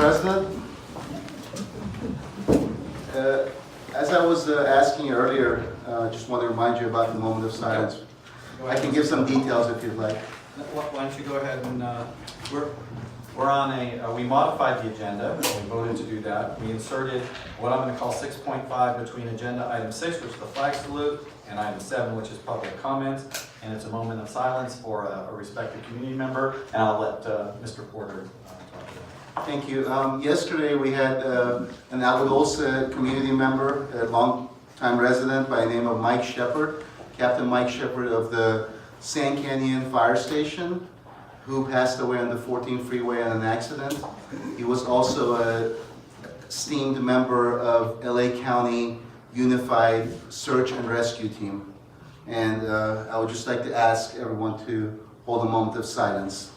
President. As I was asking you earlier, just want to remind you about the moment of silence. I can give some details if you'd like. Why don't you go ahead and, we're on we modified the agenda, we voted to do that. We inserted what I'm going to call 6.5 between agenda item 6, which is the flag salute, and item 7, which is public comments. And it's a moment of silence for a respected community member, and I'll let Mr. Porter talk to that. Thank you. Yesterday we had an AADUSD community member, a long-time resident by the name of Mike Shepard, Captain Mike Shepard of the Sand Canyon Fire Station, who passed away on the 14th freeway in an accident. He was also an esteemed member of LA County Unified Search and Rescue Team. And I would just like to ask everyone to hold a moment of silence.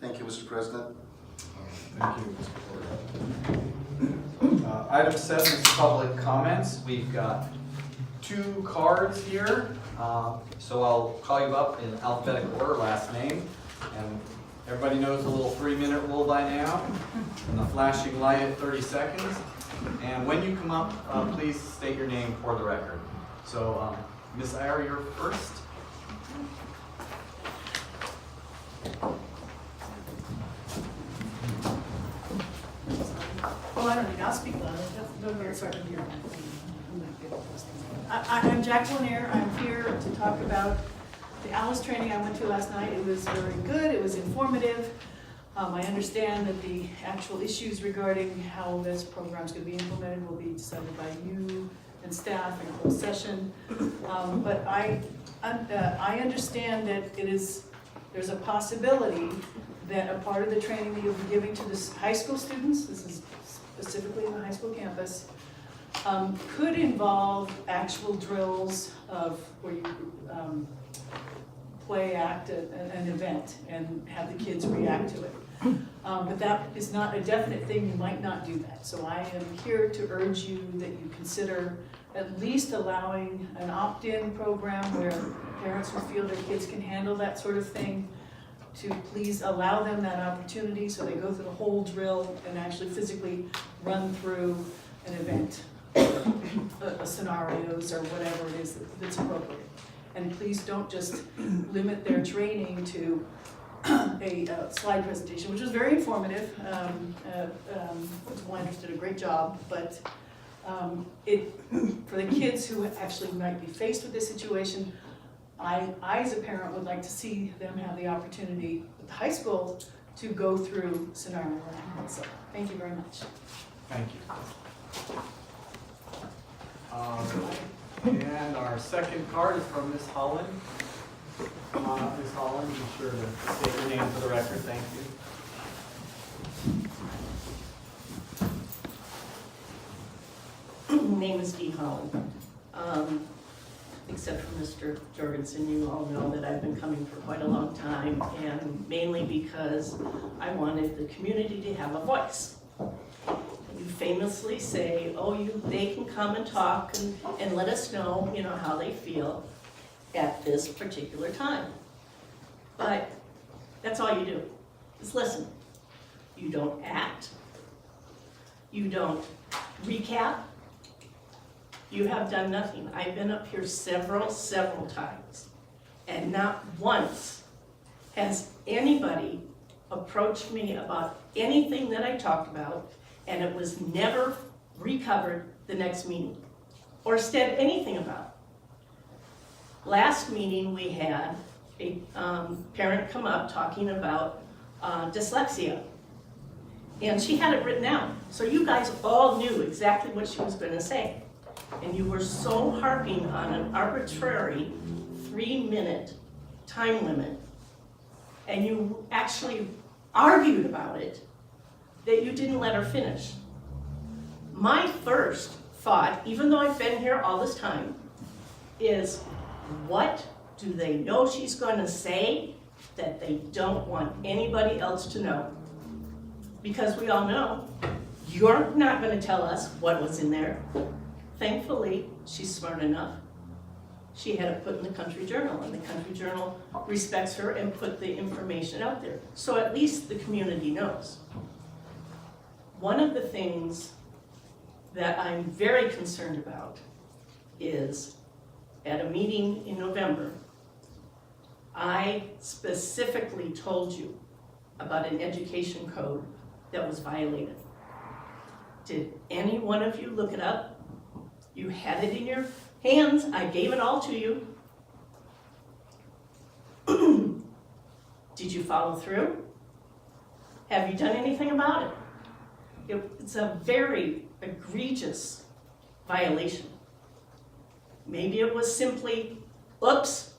Thank you, Mr. President. Thank you, Mr. Porter. Item 7 is public comments. We've got 2 cards here. So I'll call you up in alphabetical order, last name. And everybody knows the little 3-minute rule by now. And the flashing light at 30 seconds. And when you come up, please state your name for the record. So, Ms. Iyer, you're first. Well, I don't need, I'll speak loud. Don't worry, so I can hear. I'm Jacqueline Ayer. I'm here to talk about the ALICE training I went to last night. It was very good. It was informative. I understand that the actual issues regarding how this program is going to be implemented will be decided by you and staff in a closed session. But I understand that there's a possibility that a part of the training that you'll be giving to the high school students, this is specifically in the high school campus, could involve actual drills of where you play, act an event and have the kids react to it. But that is not a definite thing. You might not do that. So I am here to urge you that you consider at least allowing an opt-in program where parents who feel their kids can handle that sort of thing, to please allow them that opportunity so they go through the whole drill and actually physically run through an event, scenarios or whatever it is that's appropriate. And please don't just limit their training to a slide presentation, which was very informative. Winders did a great job, but for the kids who actually might be faced with this situation, I, as a parent, would like to see them have the opportunity with the high school to go through scenario learning. So, thank you very much. Thank you. And our second card is from Ms. Holland. Come on up, Ms. Holland. Be sure to state your name for the record. Thank you. Name is Dee Holland. Except for Mr. Jorgensen, you all know that I've been coming for quite a long time, and mainly because I wanted the community to have a voice. You famously say, oh, they can come and talk and let us know, how they feel at this particular time. But that's all you do, is listen. You don't act. You don't recap. You have done nothing. I've been up here several times, and not once has anybody approached me about anything that I talked about, and it was never recovered the next meeting, or said anything about it. Last meeting we had a parent come up talking about dyslexia, and she had it written out, so you guys all knew exactly what she was going to say. And you were so harping on an arbitrary 3-minute time limit, and you actually argued about it, that you didn't let her finish. My first thought, even though I've been here all this time, is what do they know she's going to say that they don't want anybody else to know? Because we all know you're not going to tell us what was in there. Thankfully, she's smart enough. She had it put in the Country Journal, and the Country Journal respects her and put the information out there. So at least the community knows. One of the things that I'm very concerned about is at a meeting in November, I specifically told you about an education code that was violated. Did any one of you look it up? You had it in your hands. I gave it all to you. Did you follow through? Have you done anything about it? It's a very egregious violation. Maybe it was simply, oops,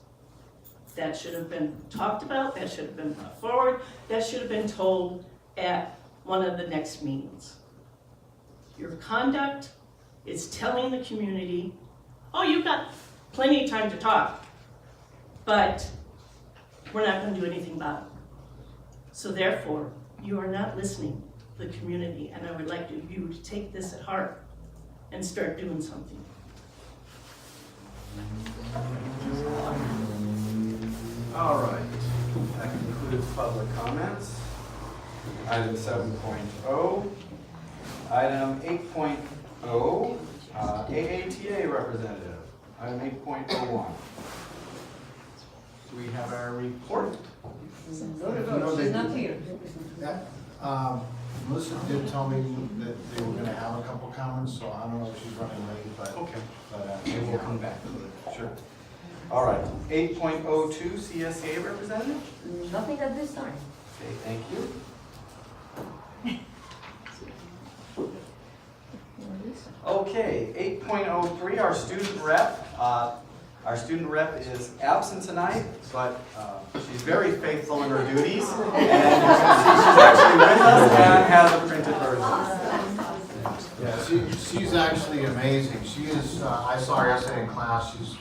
that should have been talked about, that should have been brought forward, that should have been told at one of the next meetings. Your conduct is telling the community, oh, you've got plenty of time to talk, but we're not going to do anything about it. So therefore, you are not listening to the community, and I would like you to take this at heart and start doing something. All right, that concludes public comments. Item 7.0. Item 8.0, AATA representative. Item 8.01. Do we have our report? She's not here. Melissa did tell me that they were gonna have a couple comments, so I don't know if she's running late, but. Okay. Maybe We'll come back to it. Sure. All right, 8.02, CSA representative. Nothing at this time. Okay, thank you. Okay, 8.03, our student rep. Our student rep is absent tonight, but she's very faithful in her duties. And you can see she's actually with us and has a printed version. Yeah, she's actually amazing. She is, I saw her yesterday in class, she's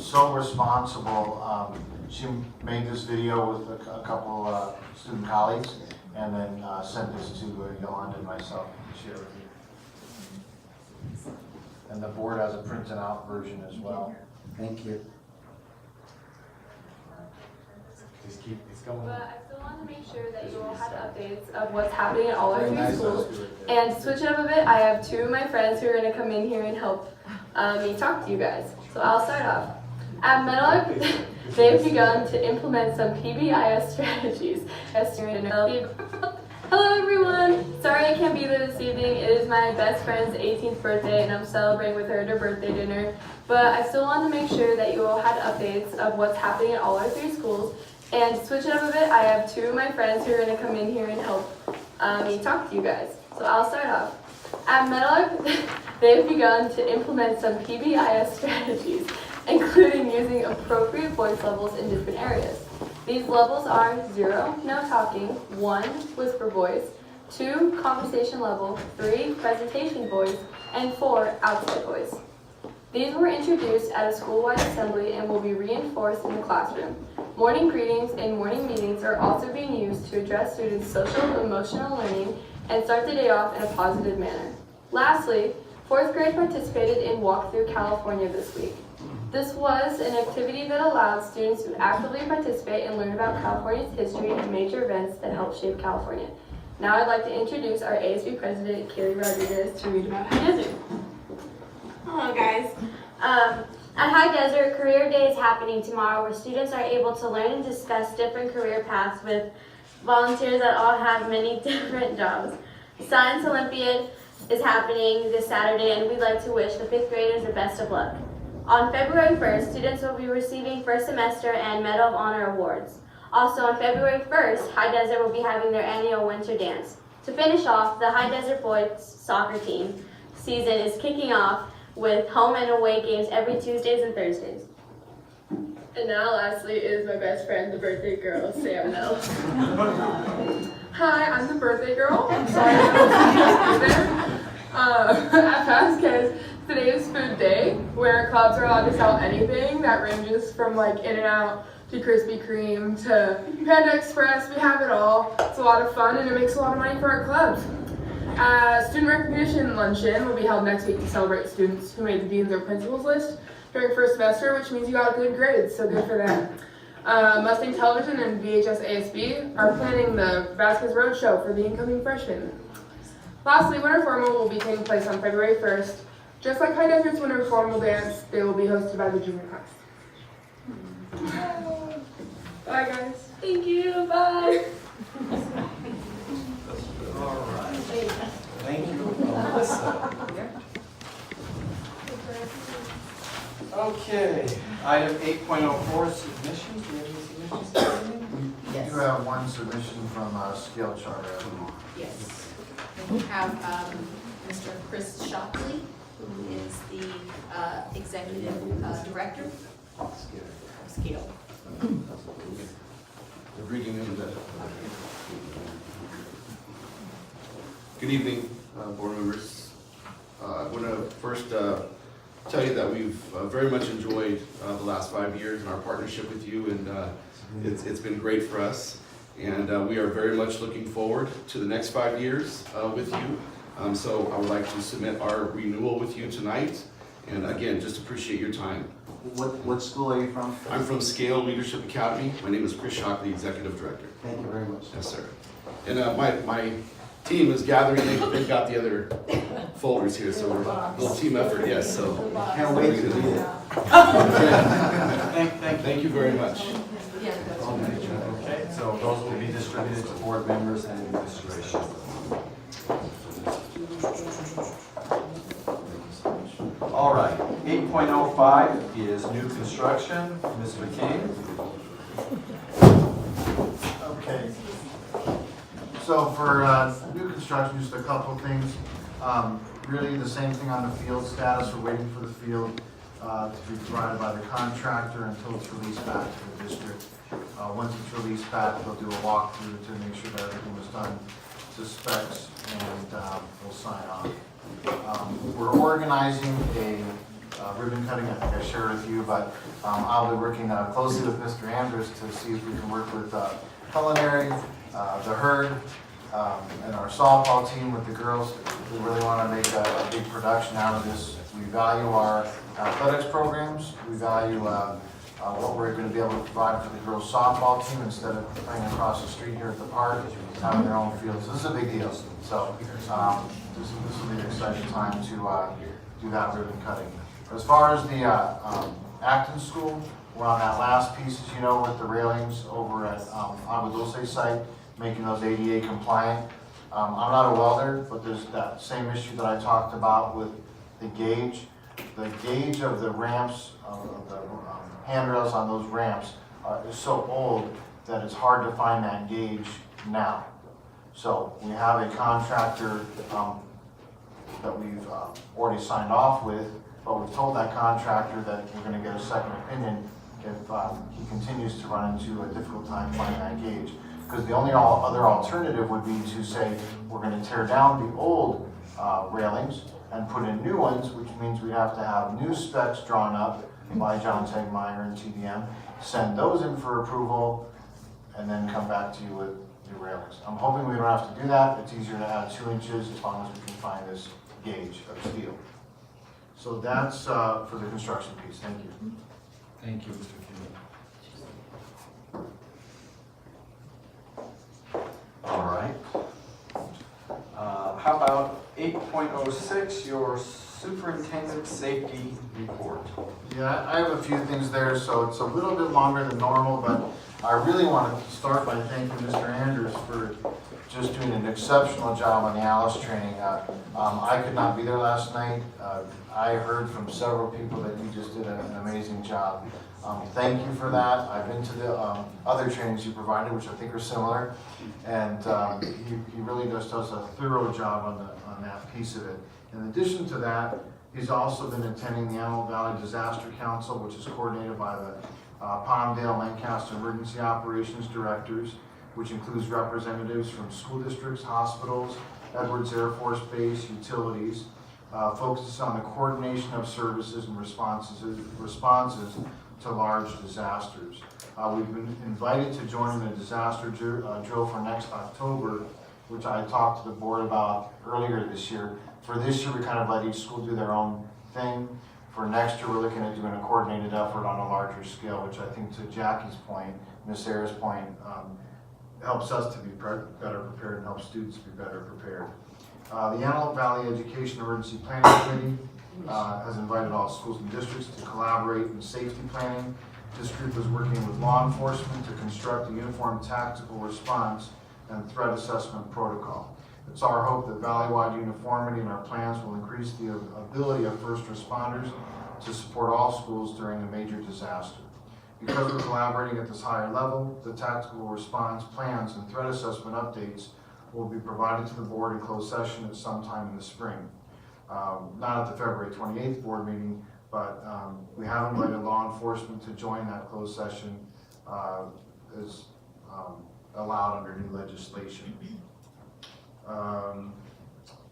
so responsible. She made this video with a couple student colleagues and then sent this to Yolanda and myself to share with you. And the board has a printed out version as well. Thank you. Just keep this going. But I still want to make sure that you all had updates of what's happening at all our Very three nice schools. of us to do it there. And to switch it up a bit, I have two of my friends who are going to come in here and help me talk to you guys. So I'll start off. At Meadowlark, they've begun to implement some PBIS strategies. Hello everyone! Sorry I can't be there this evening. It is my best friend's 18th birthday and I'm celebrating with her at her birthday dinner. But I still want to make sure that you all had updates of what's happening at all our three schools. And to switch it up a bit, I have two of my friends who are going to come in here and help me talk to you guys. So I'll start off. At Meadowlark, they've begun to implement some PBIS strategies, including using appropriate voice levels in different areas. These levels are 0, no talking, 1, whisper voice, 2, conversation level, 3, presentation voice, and 4, outside voice. These were introduced at a school-wide assembly and will be reinforced in the classroom. Morning greetings and morning meetings are also being used to address students' social and emotional learning and start the day off in a positive manner. Lastly, 4th grade participated in Walk Through California this week. This was an activity that allowed students to actively participate and learn about California's history and major events that helped shape California. Now I'd like to introduce our ASB president, Carrie Rodriguez, to read about High Desert. Hello guys. At High Desert, Career Day is happening tomorrow where students are able to learn and discuss different career paths with volunteers that all have many different jobs. Science Olympiad is happening this Saturday and we'd like to wish the 5th graders the best of luck. On February 1st, students will be receiving first semester and Medal of Honor awards. Also on February 1st, High Desert will be having their annual winter dance. To finish off, the High Desert boys soccer team season is kicking off with home and away games every Tuesdays and Thursdays. And now lastly is my best friend, the birthday girl, Sam Nell. Hi, I'm the birthday girl. I'm sorry I wasn't there. At Vasquez, today is food day, where clubs are allowed to sell anything that ranges from like In-N-Out to Krispy Kreme to Panda Express. We have it all. It's a lot of fun and it makes a lot of money for our clubs. Student recognition luncheon will be held next week to celebrate students who made the dean's or principal's list during first semester, which means you got good grades, so good for them. Mustang Television and VHS ASB are planning the Vasquez Road Show for the incoming freshmen. Lastly, Winter Formal will be taking place on February 1st. Just like High Desert's Winter Formal Dance, they will be hosted by the junior class. Bye, guys. Thank you, bye. All right. Thank you, Alyssa. Okay, item 8.04, submissions. Do we have any submissions today? We do have one submission from Scale Charter. Yes. And we have Mr. Chris Shockley, who is the executive director of Scale. Good evening, board members. I want to first tell you that we've very much enjoyed the last 5 years in our partnership with you, and it's been great for us. And we are very much looking forward to the next 5 years with you. So I would like to submit our renewal with you tonight. And again, just appreciate your time. What school are you from? I'm from Scale Leadership Academy. My name is Chris Shockley, Executive Director. Thank you very much. Yes, sir. And my team is gathering. They've got the other folders here, so we're a little team effort. Yes, so Can't wait to read it. thank you very much. Okay, so those will be distributed to board members and administration. All right, 8.05 is new construction. Mr. King. Okay. So for new construction, just a couple things. Really the same thing on the field status. We're waiting for the field to be provided by the contractor until it's released back to the district. Once it's released back, they'll do a walkthrough to make sure that everything was done to specs, and we'll sign off. We're organizing a ribbon cutting. I think I shared with you, but I'll be working closely with Mr. Andrews to see if we can work with culinary, the herd, and our softball team with the girls. We really want to make a big production out of this. We value our athletics programs. We value what we're going to be able to provide for the girls softball team instead of playing across the street here at the park, having their own field. So this is a big deal. So this will be an exciting time to do that ribbon cutting. As far as the Acton School, we're on that last piece, as you know, with the railings over at AADUSD site, making those ADA compliant. I'm not a welder, but there's that same issue that I talked about with the gauge. The gauge of the ramps, of the handrails on those ramps is so old that it's hard to find that gauge now. So we have a contractor that we've already signed off with, but we've told that contractor that we're going to get a second opinion if he continues to run into a difficult time finding that gauge. Because the only other alternative would be to say we're going to tear down the old railings and put in new ones, which means we have to have new specs drawn up by John Tegmeyer and TDM, send those in for approval, and then come back to you with new railings. I'm hoping we don't have to do that. It's easier to add 2 inches as long as we can find this gauge of steel. So that's for the construction piece. Thank you. Thank you, Mr. King. All right. How about 8.06, your superintendent safety report? Yeah, I have a few things there, so it's a little bit longer than normal, but I really wanted to start by thanking Mr. Andrews for just doing an exceptional job on the ALICE training. I could not be there last night. I heard from several people that you just did an amazing job. Thank you for that. I've been to the other trainings you provided, which I think are similar, and he really just does a thorough job on that piece of it. In addition to that, he's also been attending the Antelope Valley Disaster Council, which is coordinated by the Palmdale Lancaster Emergency Operations Directors, which includes representatives from school districts, hospitals, Edwards Air Force Base, utilities, focuses on the coordination of services and responses to large disasters. We've been invited to join in a disaster drill for next October which I talked to the board about earlier this year. For this year, we kind of let each school do their own thing. For next year, we're looking at doing a coordinated effort on a larger scale, which I think, to Jackie's point, Ms. Ayers' point, helps us to be better prepared and helps students be better prepared. The Antelope Valley Education Emergency Planning Committee has invited all schools and districts to collaborate in safety planning. This group is working with law enforcement to construct a uniform tactical response and threat assessment protocol. It's our hope that valley-wide uniformity in our plans will increase the ability of first responders to support all schools during a major disaster. Because we're collaborating at this higher level, the tactical response plans and threat assessment updates will be provided to the board in closed session at some time in the spring. Not at the February 28th board meeting, but we have invited law enforcement to join that closed session as allowed under new legislation.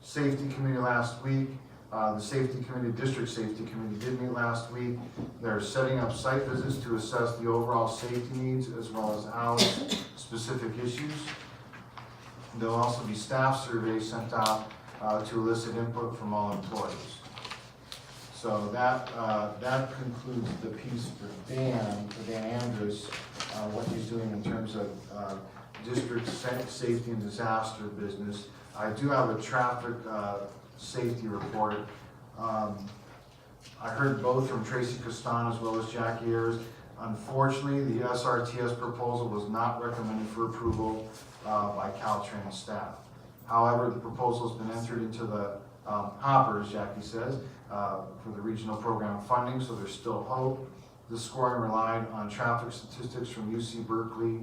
Safety committee last week. The safety committee, district safety committee did meet last week. They're setting up site visits to assess the overall safety needs as well as AADUSD specific issues. There'll also be staff surveys sent out to elicit input from all employees. So that concludes the piece for Dan Andrews, what he's doing in terms of district safety and disaster business. I do have a traffic safety report. I heard both from Tracy Castan as well as Jackie Ayers. Unfortunately, the SRTS proposal was not recommended for approval by CalTrans staff. However, the proposal has been entered into the hopper, as Jackie says, for the regional program funding, so there's still hope. The scoring relied on traffic statistics from UC Berkeley,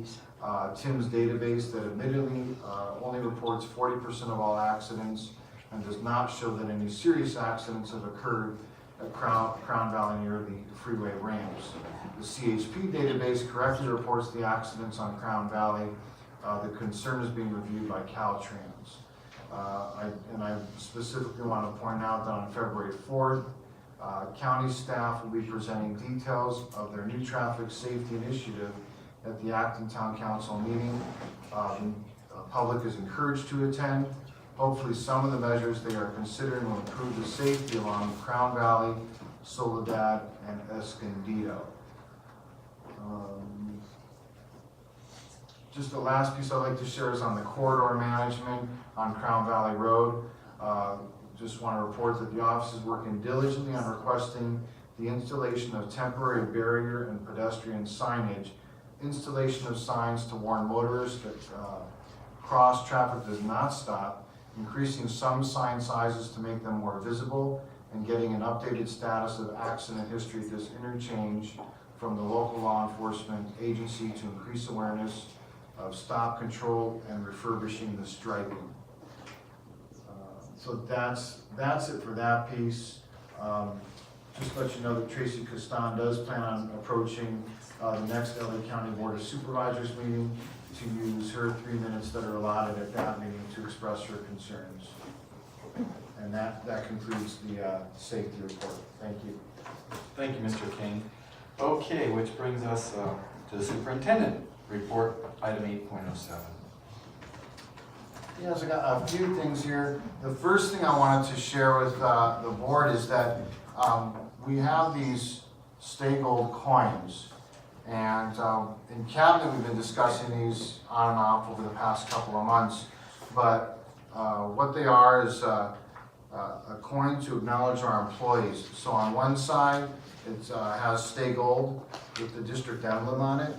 Tim's database that admittedly only reports 40% of all accidents and does not show that any serious accidents have occurred at Crown Valley near the freeway ramps. The CHP database correctly reports the accidents on Crown Valley. The concern is being reviewed by CalTrans. I specifically want to point out that on February 4th, county staff will be presenting details of their new traffic safety initiative at the Acton Town Council Meeting. The public is encouraged to attend. Hopefully some of the measures they are considering will improve the safety along Crown Valley, Soledad, and Escondido. Just the last piece I'd like to share is on the corridor management on Crown Valley Road. Just want to report that the office is working diligently on requesting the installation of temporary barrier and pedestrian signage, installation of signs to warn motorists that cross traffic does not stop, increasing some sign sizes to make them more visible, and getting an updated status of accident history at this interchange from the local law enforcement agency to increase awareness of stop control and refurbishing the striping. So that's it for that piece. Just to let you know that Tracy Castan does plan on approaching the next LA County Board of Supervisors meeting to use her 3 minutes that are allotted at that meeting to express her concerns. And that concludes the safety report. Thank you. Thank you, Mr. King. Okay, which brings us to the superintendent report, item 8.07. Yes, I got a few things here. The first thing I wanted to share with the board is that we have these Stay-Gold coins. And in cabinet, we've been discussing these on and off over the past couple of months. But what they are is a coin to acknowledge our employees. So on one side, it has Stay-Gold with the district emblem on it.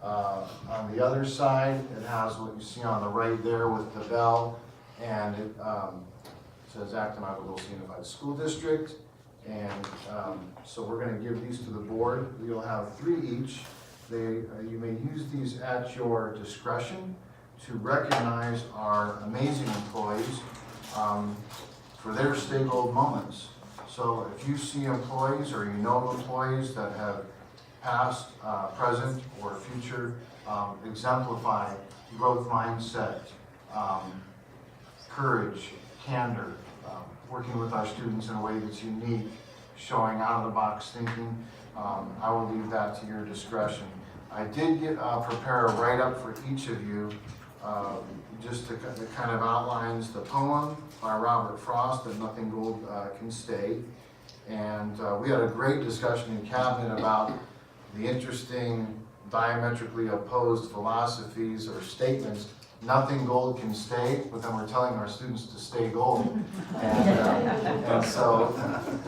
On the other side, it has what you see on the right there with the bell, and it says Acton AADUSD Unified School District. And so we're going to give these to the board. You'll have 3 each. You may use these at your discretion to recognize our amazing employees for their Stay-Gold moments. So if you see employees or you know employees that have past, present, or future, exemplify growth mindset, courage, candor, working with our students in a way that's unique, showing out-of-the-box thinking. I will leave that to your discretion. I did prepare a write-up for each of you just kind of outlines the poem by Robert Frost, that nothing gold can stay. And we had a great discussion in cabinet about the interesting diametrically opposed philosophies or statements. Nothing gold can stay, but then we're telling our students to stay gold. And so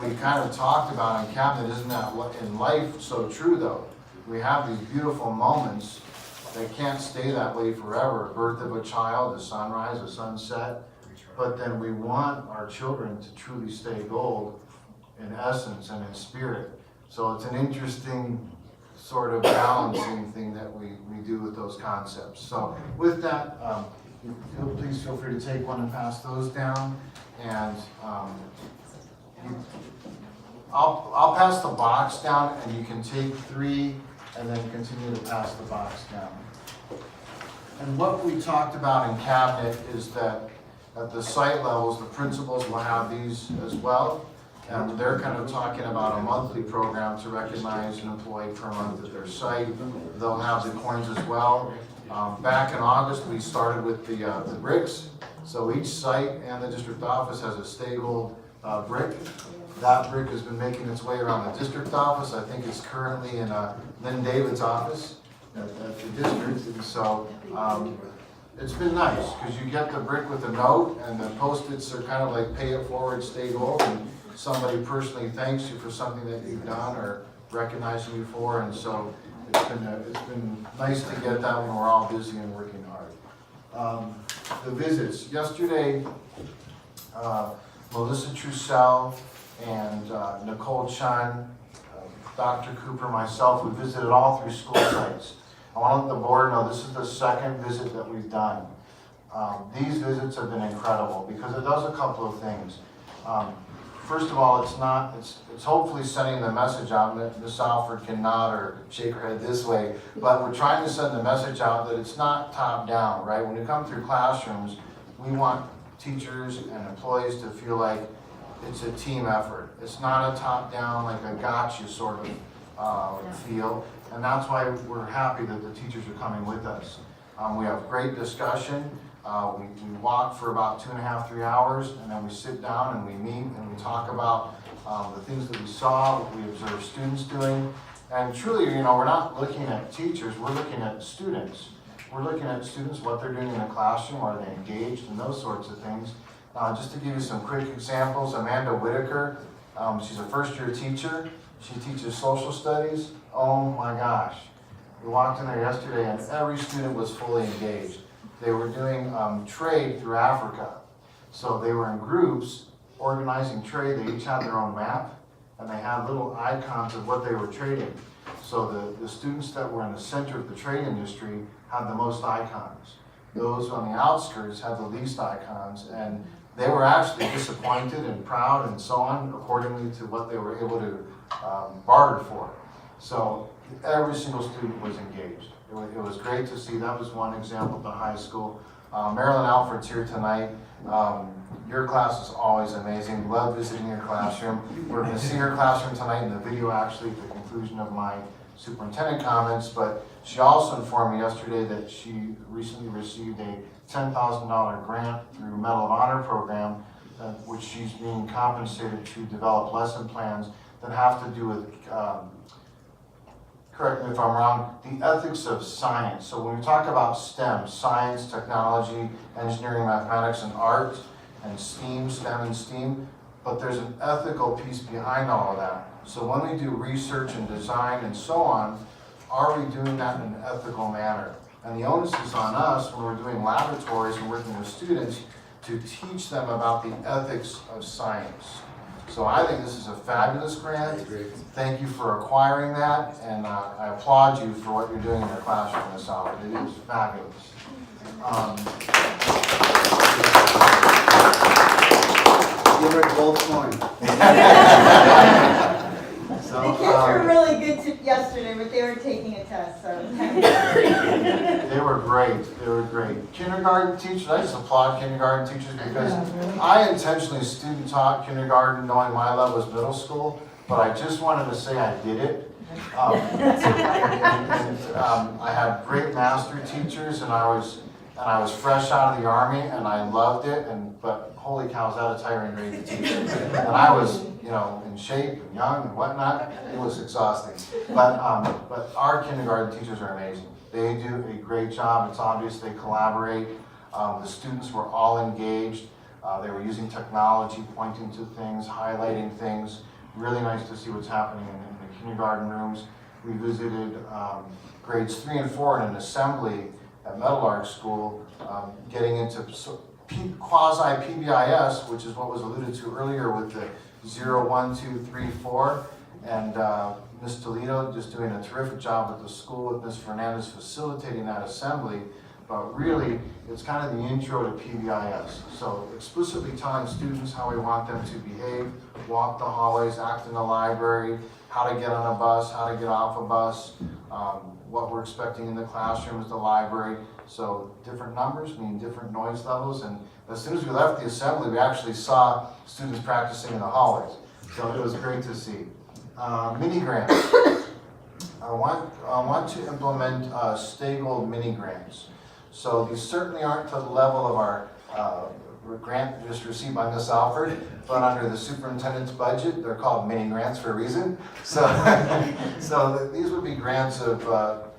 we kind of talked about in cabinet, isn't that what in life so true though? We have these beautiful moments. They can't stay that way forever. Birth of a child, a sunrise, a sunset. But then we want our children to truly stay gold in essence and in spirit. So it's an interesting sort of balancing thing that we do with those concepts. So with that, please feel free to take one and pass those down. And I'll pass the box down, and you can take 3 and then continue to pass the box down. And what we talked about in cabinet is that at the site levels, the principals will have these as well. And they're kind of talking about a monthly program to recognize an employee per month at their site. They'll have the coins as well. Back in August, we started with the bricks. So each site and the district office has a Stay Gold brick. That brick has been making its way around the district office. I think it's currently in Lynn David's office at the district. And so it's been nice because you get the brick with a note, and the Post-its are kind of like pay it forward, stay gold. And somebody personally thanks you for something that you've done or recognizing you for, and so it's been nice to get that when we're all busy and working hard. The visits yesterday, Melissa Trussell and Nicole Chun, Dr. Cooper, myself, we visited all 3 school sites. I want to let the board know this is the 2nd visit that we've done. These visits have been incredible because it does a couple of things. First of all, it's hopefully sending the message out, and Ms. Alford can nod or shake her head this way, but we're trying to send the message out that it's not top down, right? When you come through classrooms, we want teachers and employees to feel like it's a team effort. It's not a top down, like a gotcha sort of feel, and that's why we're happy that the teachers are coming with us. We have great discussion. We walk for about 2.5, 3 hours, and then we sit down and we meet and we talk about the things that we saw, what we observed students doing. And truly, we're not looking at teachers, we're looking at students. We're looking at students, what they're doing in the classroom, are they engaged, and those sorts of things. Just to give you some quick examples, Amanda Whitaker, she's a first-year teacher. She teaches social studies. Oh my gosh. We walked in there yesterday and every student was fully engaged. They were doing trade through Africa. So they were in groups organizing trade. They each had their own map, and they had little icons of what they were trading. So the students that were in the center of the trade industry had the most icons. Those on the outskirts had the least icons, and they were actually disappointed and proud and so on, accordingly to what they were able to barter for. So every single student was engaged. It was great to see. That was one example at the high school. Marilyn Alford's here tonight. Your class is always amazing. Love visiting your classroom. We're going to see your classroom tonight in the video, actually, at the conclusion of my superintendent comments. But she also informed me yesterday that she recently received a $10,000 grant through Medal of Honor program, which she's being compensated to develop lesson plans that have to do with correct me if I'm wrong, the ethics of science. So when we talk about STEM, science, technology, engineering, mathematics, and art, and STEAM, STEM and STEAM, but there's an ethical piece behind all of that. So when we do research and design and so on, are we doing that in an ethical manner? And the onus is on us when we're doing laboratories and working with students to teach them about the ethics of science. So I think this is a fabulous grant. Thank you for acquiring that, and I applaud you for what you're doing in your classroom this hour. It is fabulous. Give her a gold coin. The kids were really good yesterday, but they were taking a test, so. They were great. They were great. Kindergarten teachers, I just applaud kindergarten teachers because I intentionally student taught kindergarten knowing my level was middle school, but I just wanted to say I did it. I had great master teachers, and I was and I was fresh out of the Army, and I loved it, but holy cow, is that a tiring grade to teach. And I was, in shape and young and whatnot. It was exhausting. But our kindergarten teachers are amazing. They do a great job. It's obvious they collaborate. The students were all engaged. They were using technology, pointing to things, highlighting things. Really nice to see what's happening in the kindergarten rooms. We visited grades 3 and 4 in an assembly at Meadowlark School, getting into quasi-PBIS, which is what was alluded to earlier with the 0, 1, 2, 3, 4. And Ms. Toledo just doing a terrific job at the school with Ms. Fernandez facilitating that assembly. But really, it's kind of the intro to PBIS. So explicitly telling students how we want them to behave, walk the hallways, act in the library, how to get on a bus, how to get off a bus, what we're expecting in the classrooms, the library. So different numbers mean different noise levels. And as soon as we left the assembly, we actually saw students practicing in the hallways. So it was great to see. Mini grants. I want to implement Stagel mini grants. So these certainly aren't to the level of our grant just received by Ms. Alford, but under the superintendent's budget, they're called mini grants for a reason. So, these would be grants of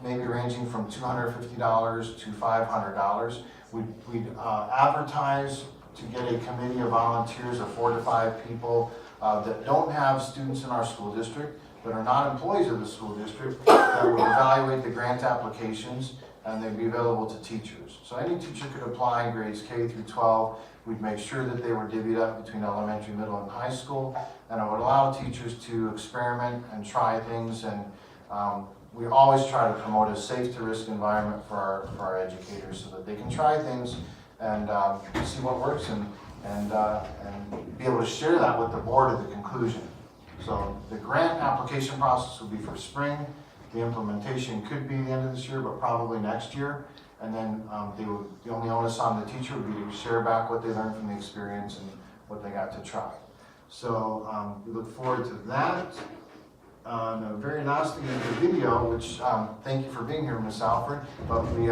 maybe ranging from $250 to $500. We'd advertise to get a committee of volunteers of 4 to 5 people that don't have students in our school district, that are not employees of the school district, that would evaluate the grant applications, and they'd be available to teachers. So any teacher could apply in grades K through 12. We'd make sure that they were divvied up between elementary, middle, and high school, and it would allow teachers to experiment and try things. And we always try to promote a safe to risk environment for our educators so that they can try things and see what works and be able to share that with the board at the conclusion. So the grant application process will be for spring. The implementation could be the end of this year, but probably next year. And then the only onus on the teacher would be to share back what they learned from the experience and what they got to try. So we look forward to that. The very last thing is the video, which thank you for being here, Ms. Alford. But we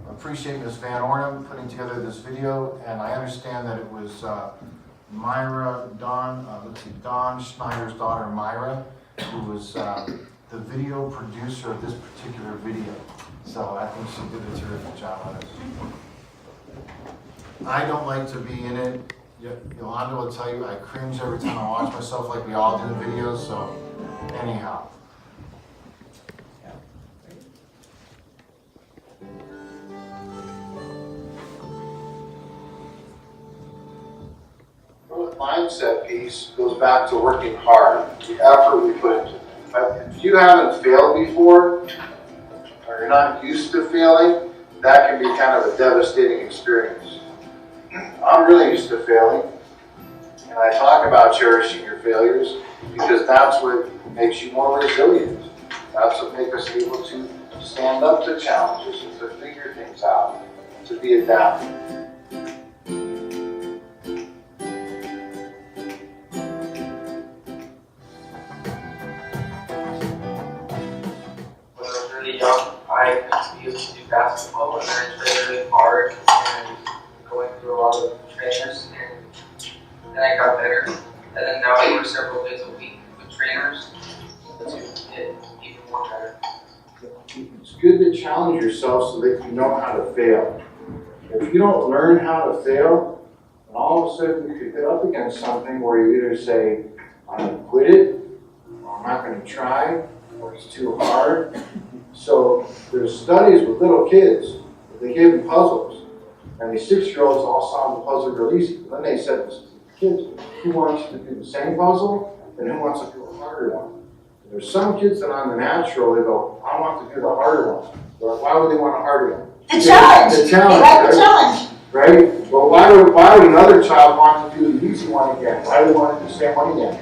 appreciate Ms. Van Ornum putting together this video, and I understand that it was Dawn Schneider's daughter, Myra, who was the video producer of this particular video. So I think she did a terrific job on it. I don't like to be in it. Yolanda will tell you I cringe every time I watch myself, like we all do in videos, so anyhow. The mindset piece goes back to working hard, the effort we put into it. If you haven't failed before, or you're not used to failing, that can be kind of a devastating experience. I'm really used to failing, and I talk about cherishing your failures because that's what makes you more resilient. That's what makes us able to stand up to challenges and to figure things out, to be adaptive. I used to do basketball and I trained really hard and going through a lot of trainers, and then I got better. And then now I work several days a week with trainers to get even more better. It's good to challenge yourself so that you know how to fail. If you don't learn how to fail, then all of a sudden you could get up against something where you either say, I'm going to quit it, or I'm not going to try, or it's too hard. So there's studies with little kids, they gave them puzzles, and these 6-year-olds all solved the puzzle real easy. Then they said to the kids, who wants to do the same puzzle, and who wants to do a harder one? There's some kids that on the natural, they go, I want to do the harder one. But why would they want a harder one? The challenge. The challenge, They like right? the challenge. Right? Well, why would another child want to do the easy one again? Why do they want to do the same one again?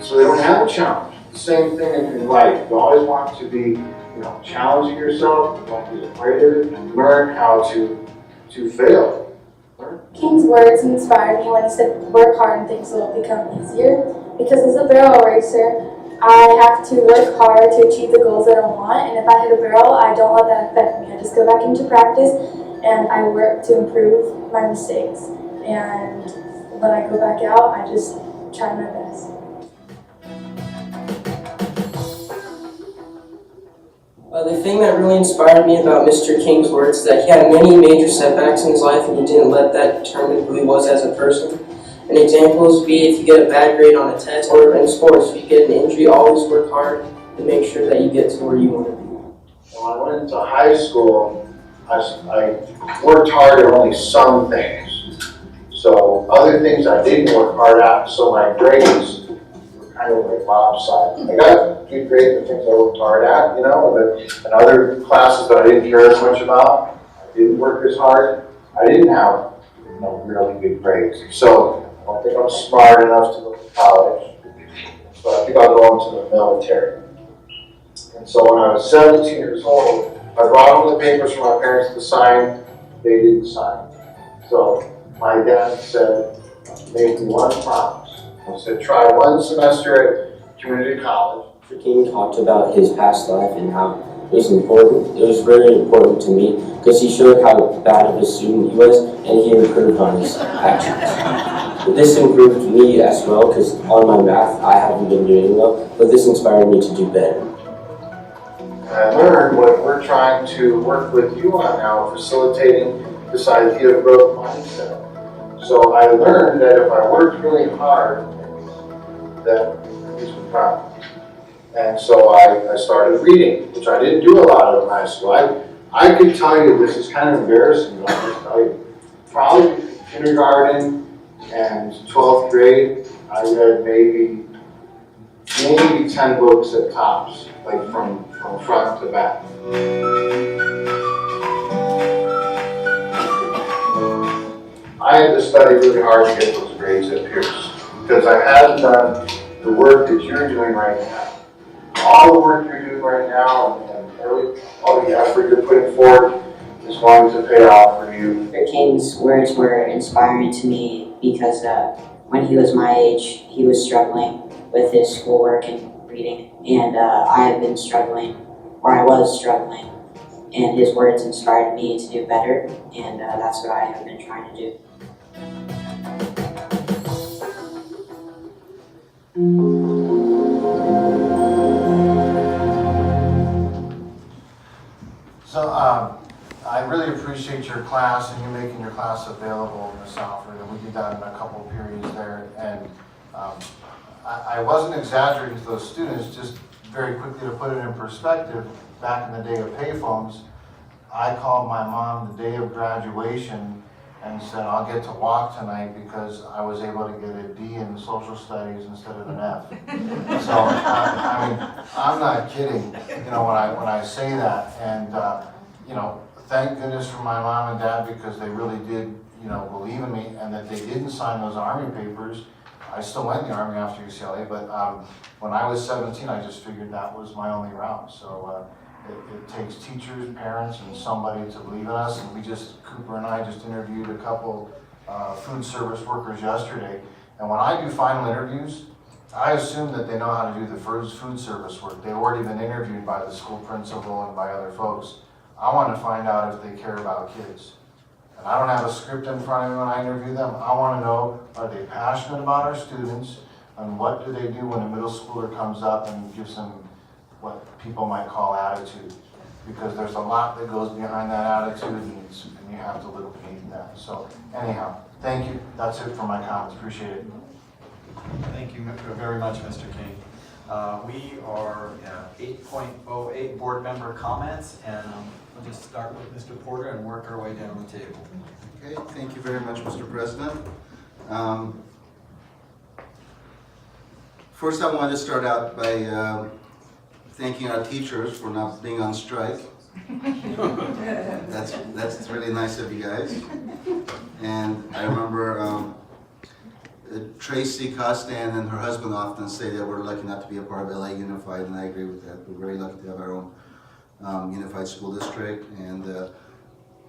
So they don't have a challenge. Same thing in life. You always want to be, challenging yourself. You want to be afraid of it and learn how to fail. King's words inspired me when he said, work hard and things will become easier. Because as a barrel racer, I have to work hard to achieve the goals that I want, and if I hit a barrel, I don't let that affect me. I just go back into practice and I work to improve my mistakes. And when I go back out, I just try my best. The thing that really inspired me about Mr. King's words is that he had many major setbacks in his life and he didn't let that determine who he was as a person. An example would be if you get a bad grade on a test or in sports, if you get an injury, always work hard to make sure that you get to where you want to be. When I went into high school, I worked hard at only some things. So other things I didn't work hard at, so my grades were kind of like lopsided. I got good grades in things I worked hard at, you know, and other classes that I didn't care as much about, I didn't work as hard. I didn't have, you know, really good grades. So I don't think I'm smart enough to go to college, so I think I'll go into the military. And so when I was 17 years old, I brought home the papers for my parents to sign. They didn't sign. So my dad said, make me one promise. He said, try one semester at community college. Mr. King talked about his past life and how it was important. It was very important to me because he showed how bad of a student he was and he improved on his actions. This improved me as well because on my math I haven't been doing well, but this inspired me to do better. I learned what we're trying to work with you on now, facilitating this idea of growth mindset. So I learned that if I worked really hard, that these would come. And so I started reading, which I didn't do a lot of in high school. I could tell you, this is kind of embarrassing, but I'll just tell you. Probably kindergarten and 12th grade, I read maybe 10 books at tops, like from front to back. I had to study really hard to get those grades at Pierce because I hadn't done the work that you're doing right now. All the work you're doing right now and all the effort you're putting forth is going to pay off for you. Mr. King's words were inspiring to me because when he was my age, he was struggling with his schoolwork and reading, and I have been struggling, or I was struggling, and his words inspired me to do better, and that's what I have been trying to do. So I really appreciate your class and you making your class available, Ms. Alfred, and we did that in a couple of periods there. And I wasn't exaggerating to those students, just very quickly to put it in perspective, back in the day of payphones, I called my mom the day of graduation and said, I'll get to walk tonight because I was able to get a D in social studies instead of an F. So, I mean, I'm not kidding, you know, when I say that. And, you know, thank goodness for my mom and dad because they really did, you know, believe in me and that they didn't sign those Army papers. I still went in the Army after UCLA, but when I was 17, I just figured that was my only route. So it takes teachers, parents, and somebody to believe in us. And Cooper and I just interviewed a couple food service workers yesterday. And when I do final interviews, I assume that they know how to do the first food service work. They've already been interviewed by the school principal and by other folks. I want to find out if they care about kids. And I don't have a script in front of me when I interview them. I want to know, are they passionate about our students? And what do they do when a middle schooler comes up and gives them what people might call attitude? Because there's a lot that goes behind that attitude and you have to look beneath that. So anyhow, thank you. That's it for my comments. Appreciate it. Thank you very much, Mr. King. We are 8.08 board member comments, and we'll just start with Mr. Porter and work our way down the table. Okay, thank you very much, Mr. President. First, I want to start out by thanking our teachers for not being on strike. That's really nice of you guys. And I remember Tracy Costan and her husband often say that we're lucky not to be a part of LA Unified, and I agree with that. We're very lucky to have our own unified school district. And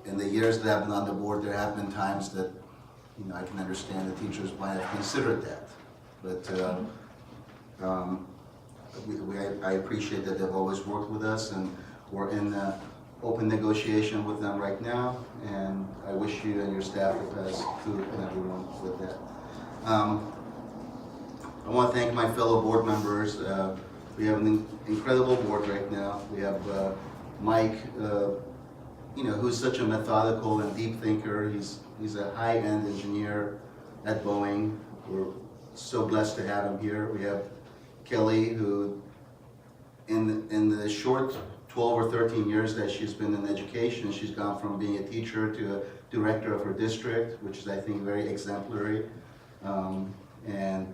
in the years that I've been on the board, there have been times that, you know, I can understand the teachers might have considered that. But I appreciate that they've always worked with us, and we're in open negotiation with them right now, and I wish you and your staff the best, too, and everyone with that. I want to thank my fellow board members. We have an incredible board right now. We have Mike, who's such a methodical and deep thinker. He's a high-end engineer at Boeing. We're so blessed to have him here. We have Kelly, who in the short 12 or 13 years that she's been in education, she's gone from being a teacher to a director of her district, which is, I think, very exemplary. And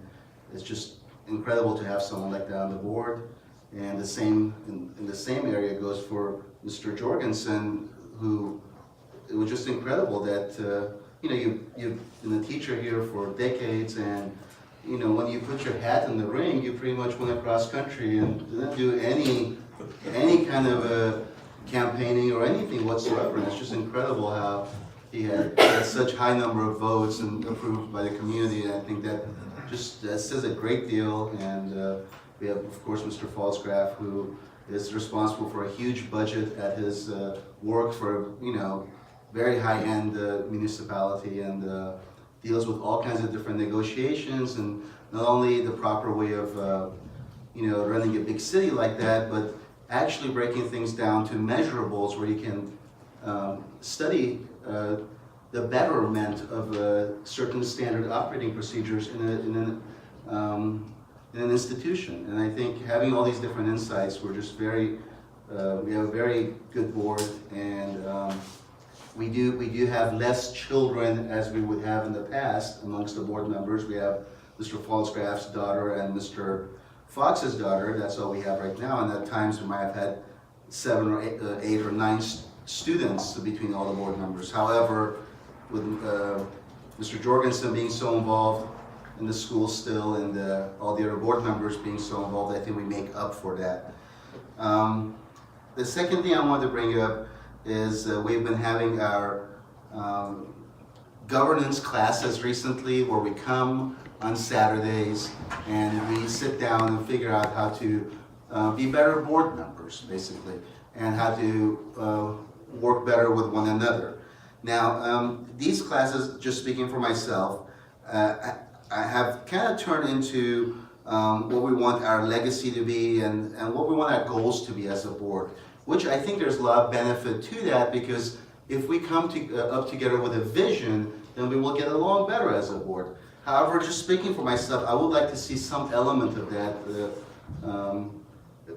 it's just incredible to have someone like that on the board. And the same in the same area goes for Mr. Jorgensen, who it was just incredible that you've been a teacher here for decades, and when you put your hat in the ring, you pretty much went across country and didn't do any kind of campaigning or anything whatsoever. And it's just incredible how he had such high number of votes and approved by the community. And I think that just says a great deal. And we have, of course, Mr. Falsgraf, who is responsible for a huge budget at his work for very high-end municipality, and deals with all kinds of different negotiations, and not only the proper way of running a big city like that, but actually breaking things down to measurables where you can study the betterment of certain standard operating procedures in an institution. And I think having all these different insights, we're just we have a very good board, and we do have less children as we would have in the past amongst the board members. We have Mr. Falsgraf's daughter and Mr. Fox's daughter. That's all we have right now. And at times we might have had 7 or 8 or 9 students between all the board members. However, with Mr. Jorgensen being so involved in the school still, and all the other board members being so involved, I think we make up for that. The second thing I wanted to bring up is we've been having our governance classes recently, where we come on Saturdays and we sit down and figure out how to be better board members, basically, and how to work better with one another. Now, these classes, just speaking for myself, I have kind of turned into what we want our legacy to be, and what we want our goals to be as a board, which I think there's a lot of benefit to that, because if we come up together with a vision, then we will get along better as a board. However, just speaking for myself, I would like to see some element of that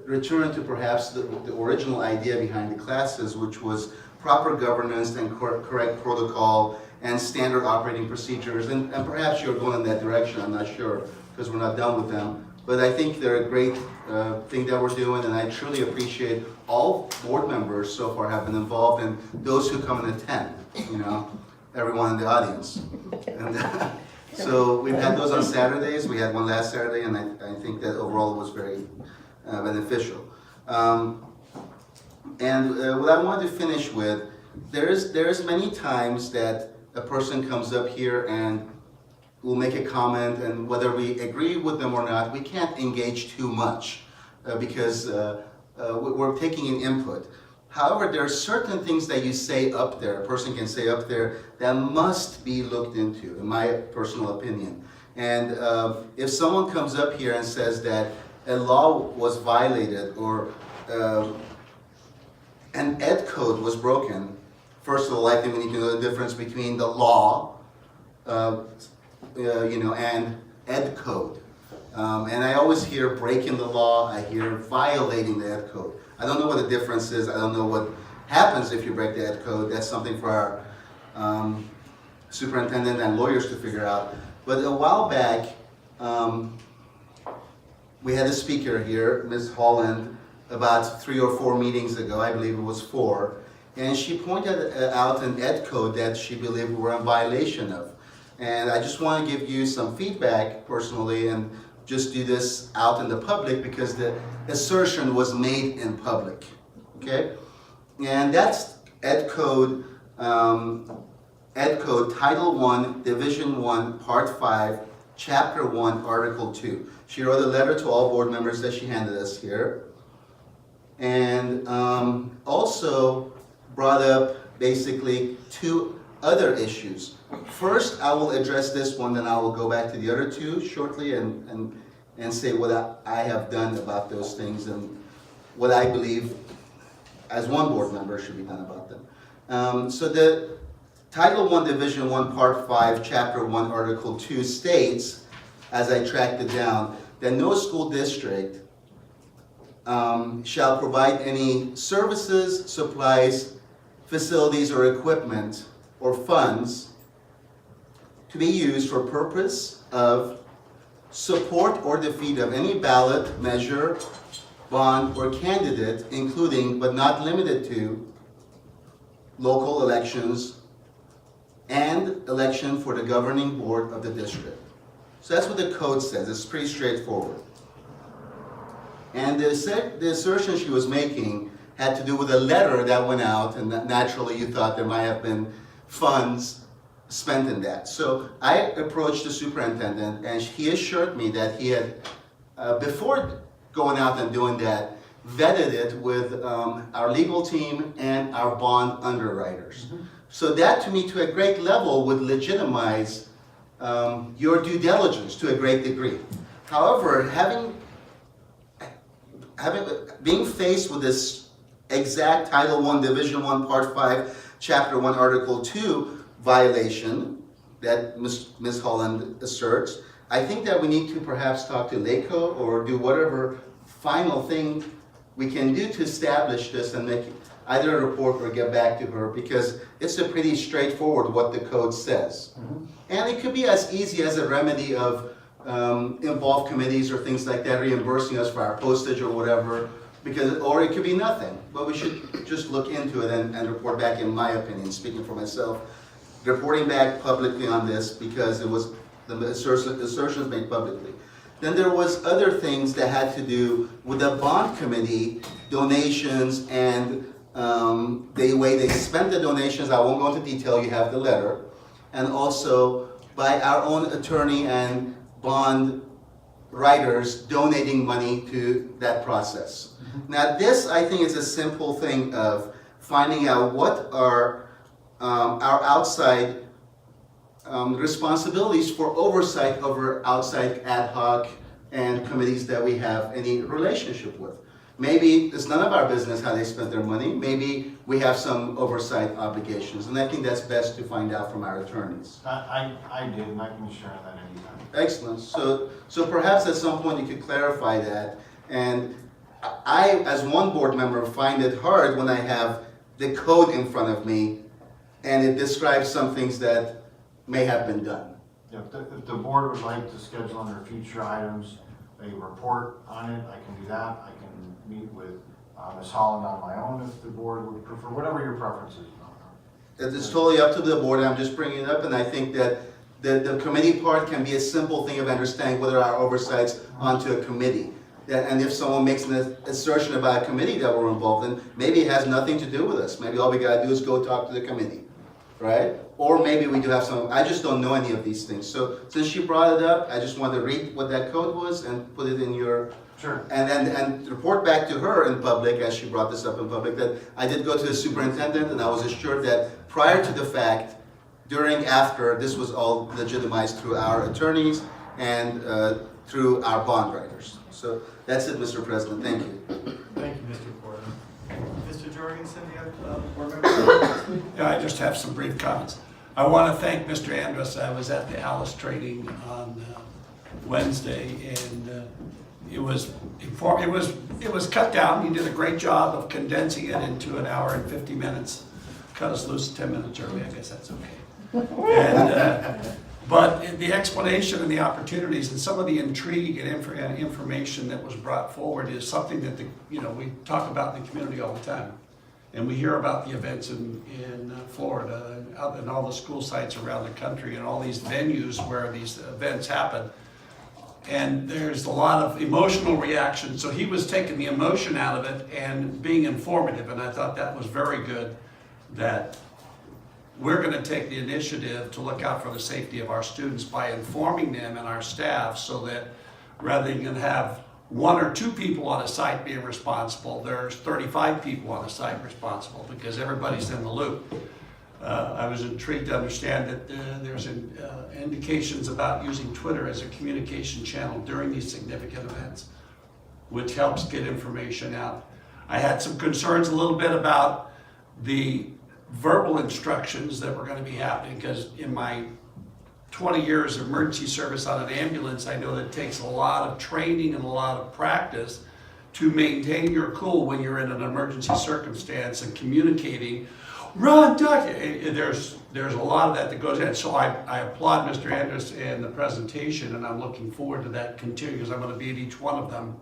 return to perhaps the original idea behind the classes, which was proper governance and correct protocol and standard operating procedures. And perhaps you're going in that direction, I'm not sure, because we're not done with them. But I think they're a great thing that we're doing, and I truly appreciate all board members so far have been involved, and those who come and attend, everyone in the audience. And so we've had those on Saturdays. We had one last Saturday, and I think that overall it was very beneficial. And what I wanted to finish with, there's many times that a person comes up here and will make a comment, and whether we agree with them or not, we can't engage too much because we're taking an input. However, there are certain things that you say up there, a person can say up there, that must be looked into, in my personal opinion. And if someone comes up here and says that a law was violated, or an ed code was broken, first of all, I think we need to know the difference between the law, and ed code. And I always hear breaking the law, I hear violating the ed code. I don't know what the difference is. I don't know what happens if you break the ed code. That's something for our superintendent and lawyers to figure out. But a while back, we had a speaker here, Ms. Holland, about 3 or 4 meetings ago, I believe it was 4, and she pointed out an ed code that she believed we were in violation of. And I just want to give you some feedback personally, and just do this out in the public, because the assertion was made in public, okay? And that's Ed Code Title 1, Division 1, Part 5, Chapter 1, Article 2. She wrote a letter to all board members that she handed us here. And also brought up basically 2 other issues. First, I will address this one, then I will go back to the other 2 shortly and say what I have done about those things and what I believe as one board member should be done about them. So the Title I, Division 1, Part 5, Chapter 1, Article 2 states, as I tracked it down, that no school district shall provide any services, supplies, facilities, or equipment, or funds to be used for purpose of support or defeat of any ballot, measure, bond, or candidate, including but not limited to local elections and election for the governing board of the district. So that's what the code says. It's pretty straightforward. And the assertion she was making had to do with a letter that went out, and that naturally you thought there might have been funds spent in that. So I approached the superintendent, and he assured me that he had, before going out and doing that, vetted it with our legal team and our bond underwriters. So that, to me, to a great level, would legitimize your due diligence to a great degree. However, being faced with this exact Title I, Division 1, Part 5, Chapter 1, Article 2 violation that Ms. Holland asserts, I think that we need to perhaps talk to LACO or do whatever final thing we can do to establish this and make either a report or get back to her, because it's a pretty straightforward what the code says. And it could be as easy as a remedy of involved committees or things like that reimbursing us for our postage or whatever, or it could be nothing. But we should just look into it and report back, in my opinion, speaking for myself, reporting back publicly on this because it was the assertions made publicly. Then there was other things that had to do with the bond committee, donations, and the way they spent the donations. I won't go into detail, you have the letter. And also by our own attorney and bond writers donating money to that process. Now this, I think, is a simple thing of finding out what are our outside responsibilities for oversight over outside ad hoc and committees that we have any relationship with. Maybe it's none of our business how they spend their money. Maybe we have some oversight obligations, and I think that's best to find out from our attorneys. I did, and I can share that anytime. Excellent. So perhaps at some point you could clarify that. And I, as one board member, find it hard when I have the code in front of me and it describes some things that may have been done. Yeah, if the board would like to schedule under future items a report on it, I can do that. I can meet with Ms. Holland on my own if the board would prefer, whatever your preferences are. It's totally up to the board. I'm just bringing it up, and I think that the committee part can be a simple thing of understanding whether our oversight's onto a committee. And if someone makes an assertion about a committee that we're involved in, maybe it has nothing to do with us. Maybe all we gotta do is go talk to the committee, right? Or maybe we do have some, I just don't know any of these things. So since she brought it up, I just wanted to read what that code was and put it in your, sure. And report back to her in public, as she brought this up in public, that I did go to the superintendent and I was assured that prior to the fact, during, after, this was all legitimized through our attorneys and through our bond writers. So that's it, Mr. President. Thank you. Thank you, Mr. Porter. Mr. Jorgensen, do you have board member comments? Yeah, I just have some brief comments. I want to thank Mr. Andrus. I was at the Alice training on Wednesday, and it was cut down. He did a great job of condensing it into an hour and 50 minutes. Cut us loose 10 minutes early. I guess that's okay. And, but the explanation and the opportunities and some of the intrigue and information that was brought forward is something that we talk about in the community all the time. And we hear about the events in Florida and all the school sites around the country and all these venues where these events happen. And there's a lot of emotional reaction. So he was taking the emotion out of it and being informative. And I thought that was very good, that we're going to take the initiative to look out for the safety of our students by informing them and our staff so that rather than have 1 or 2 people on a site being responsible, there's 35 people on a site responsible because everybody's in the loop. I was intrigued to understand that there's indications about using Twitter as a communication channel during these significant events, which helps get information out. I had some concerns a little bit about the verbal instructions that were going to be happening, because in my 20 years of emergency service on an ambulance, I know that it takes a lot of training and a lot of practice to maintain your cool when you're in an emergency circumstance and communicating, run, duck. There's a lot of that goes in. So I applaud Mr. Andrus and the presentation, and I'm looking forward to that continuing, because I'm going to be at each one of them.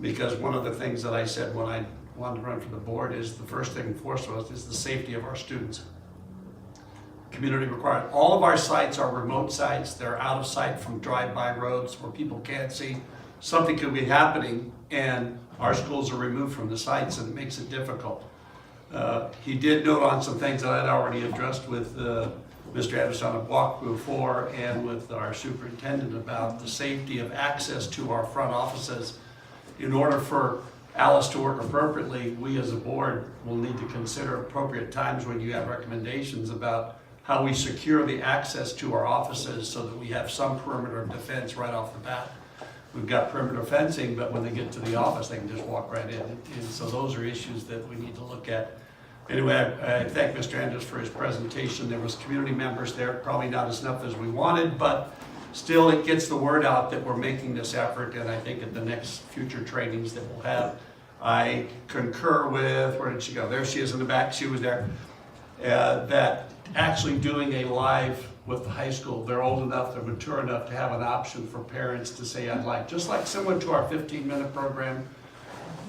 Because one of the things that I said when I wanted to run for the board is the first thing and foremost is the safety of our students. Community required. All of our sites are remote sites. They're out of sight from drive-by roads where people can't see. Something could be happening and our schools are removed from the sites, and it makes it difficult. He did note on some things that I'd already addressed with Mr. Anderson on a walkthrough 4 and with our superintendent about the safety of access to our front offices. In order for Alice to work appropriately, we as a board will need to consider appropriate times when you have recommendations about how we secure the access to our offices so that we have some perimeter of defense right off the bat. We've got perimeter fencing, but when they get to the office, they can just walk right in. And so those are issues that we need to look at. Anyway, I thank Mr. Andrus for his presentation. There was community members there, probably not as enough as we wanted, but still it gets the word out that we're making this effort, and I think at the next future trainings that we'll have, I concur with, where did she go? There she is in the back, she was there. That actually doing a live with the high school, they're old enough, they're mature enough to have an option for parents to say, I'd like, just like similar to our 15-minute program,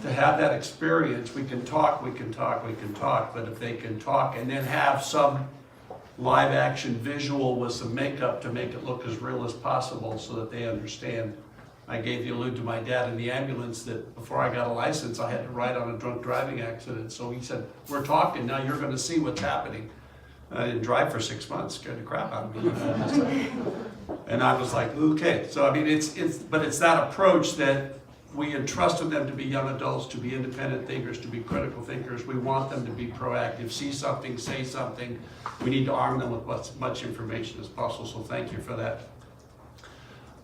to have that experience. We can talk, but if they can talk and then have some live action visual with some makeup to make it look as real as possible so that they understand. I gave the allude to my dad in the ambulance that before I got a license, I had to ride on a drunk driving accident. So he said, we're talking, now you're gonna see what's happening. I didn't drive for 6 months, scared the crap out of me. And I was like, okay. So I mean, but it's that approach that we entrusted them to be young adults, to be independent thinkers, to be critical thinkers. We want them to be proactive, see something, say something. We need to arm them with as much information as possible, so thank you for that.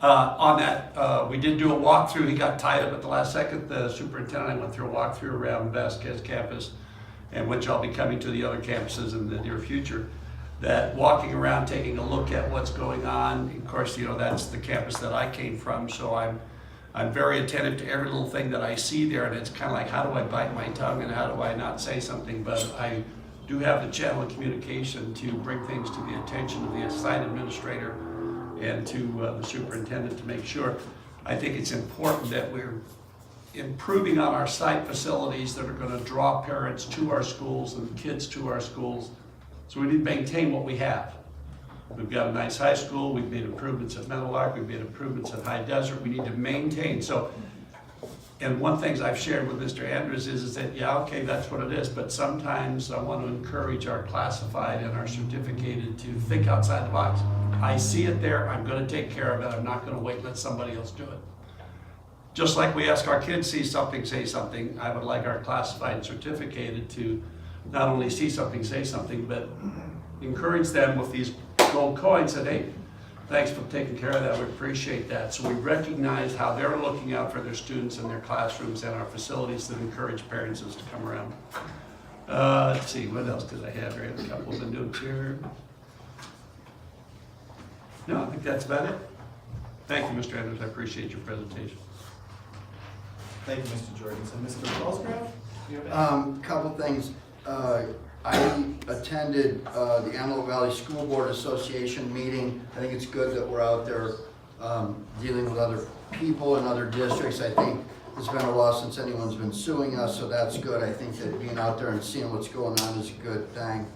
On that, we did do a walkthrough. He got tied up at the last second. The superintendent and I went through a walkthrough around Vasquez campus, and which I'll be coming to the other campuses in the near future. That walking around, taking a look at what's going on. Of course, you know, that's the campus that I came from, so I'm very attentive to every little thing that I see there, and it's kind of like, how do I bite my tongue and how do I not say something? But I do have the channel of communication to bring things to the attention of the site administrator and to the superintendent to make sure. I think it's important that we're improving on our site facilities that are going to draw parents to our schools and kids to our schools. So we need to maintain what we have. We've got a nice high school, we've made improvements at Meadowlark, we've made improvements at High Desert, we need to maintain. So, and one thing I've shared with Mr. Andrus is that, yeah, okay, that's what it is, but sometimes I want to encourage our classified and our certificated to think outside the box. I see it there, I'm going to take care of it, I'm not going to wait and let somebody else do it. Just like we ask our kids see something, say something, I would like our classified and certificated to not only see something, say something, but encourage them with these gold coins that, hey, thanks for taking care of that, we appreciate that. So we recognize how they're looking out for their students in their classrooms and our facilities that encourage parents to come around. Let's see, what else did I have here? A couple of the notes here. No, I think that's about it. Thank you, Mr. Andrus, I appreciate your presentation. Thank you, Mr. Jorgensen. Mr. Felsgrove? Couple things. I attended the Antelope Valley School Board Association meeting. I think it's good that we're out there dealing with other people in other districts. I think it's been a while since anyone's been suing us, so that's good. I think that being out there and seeing what's going on is a good thing.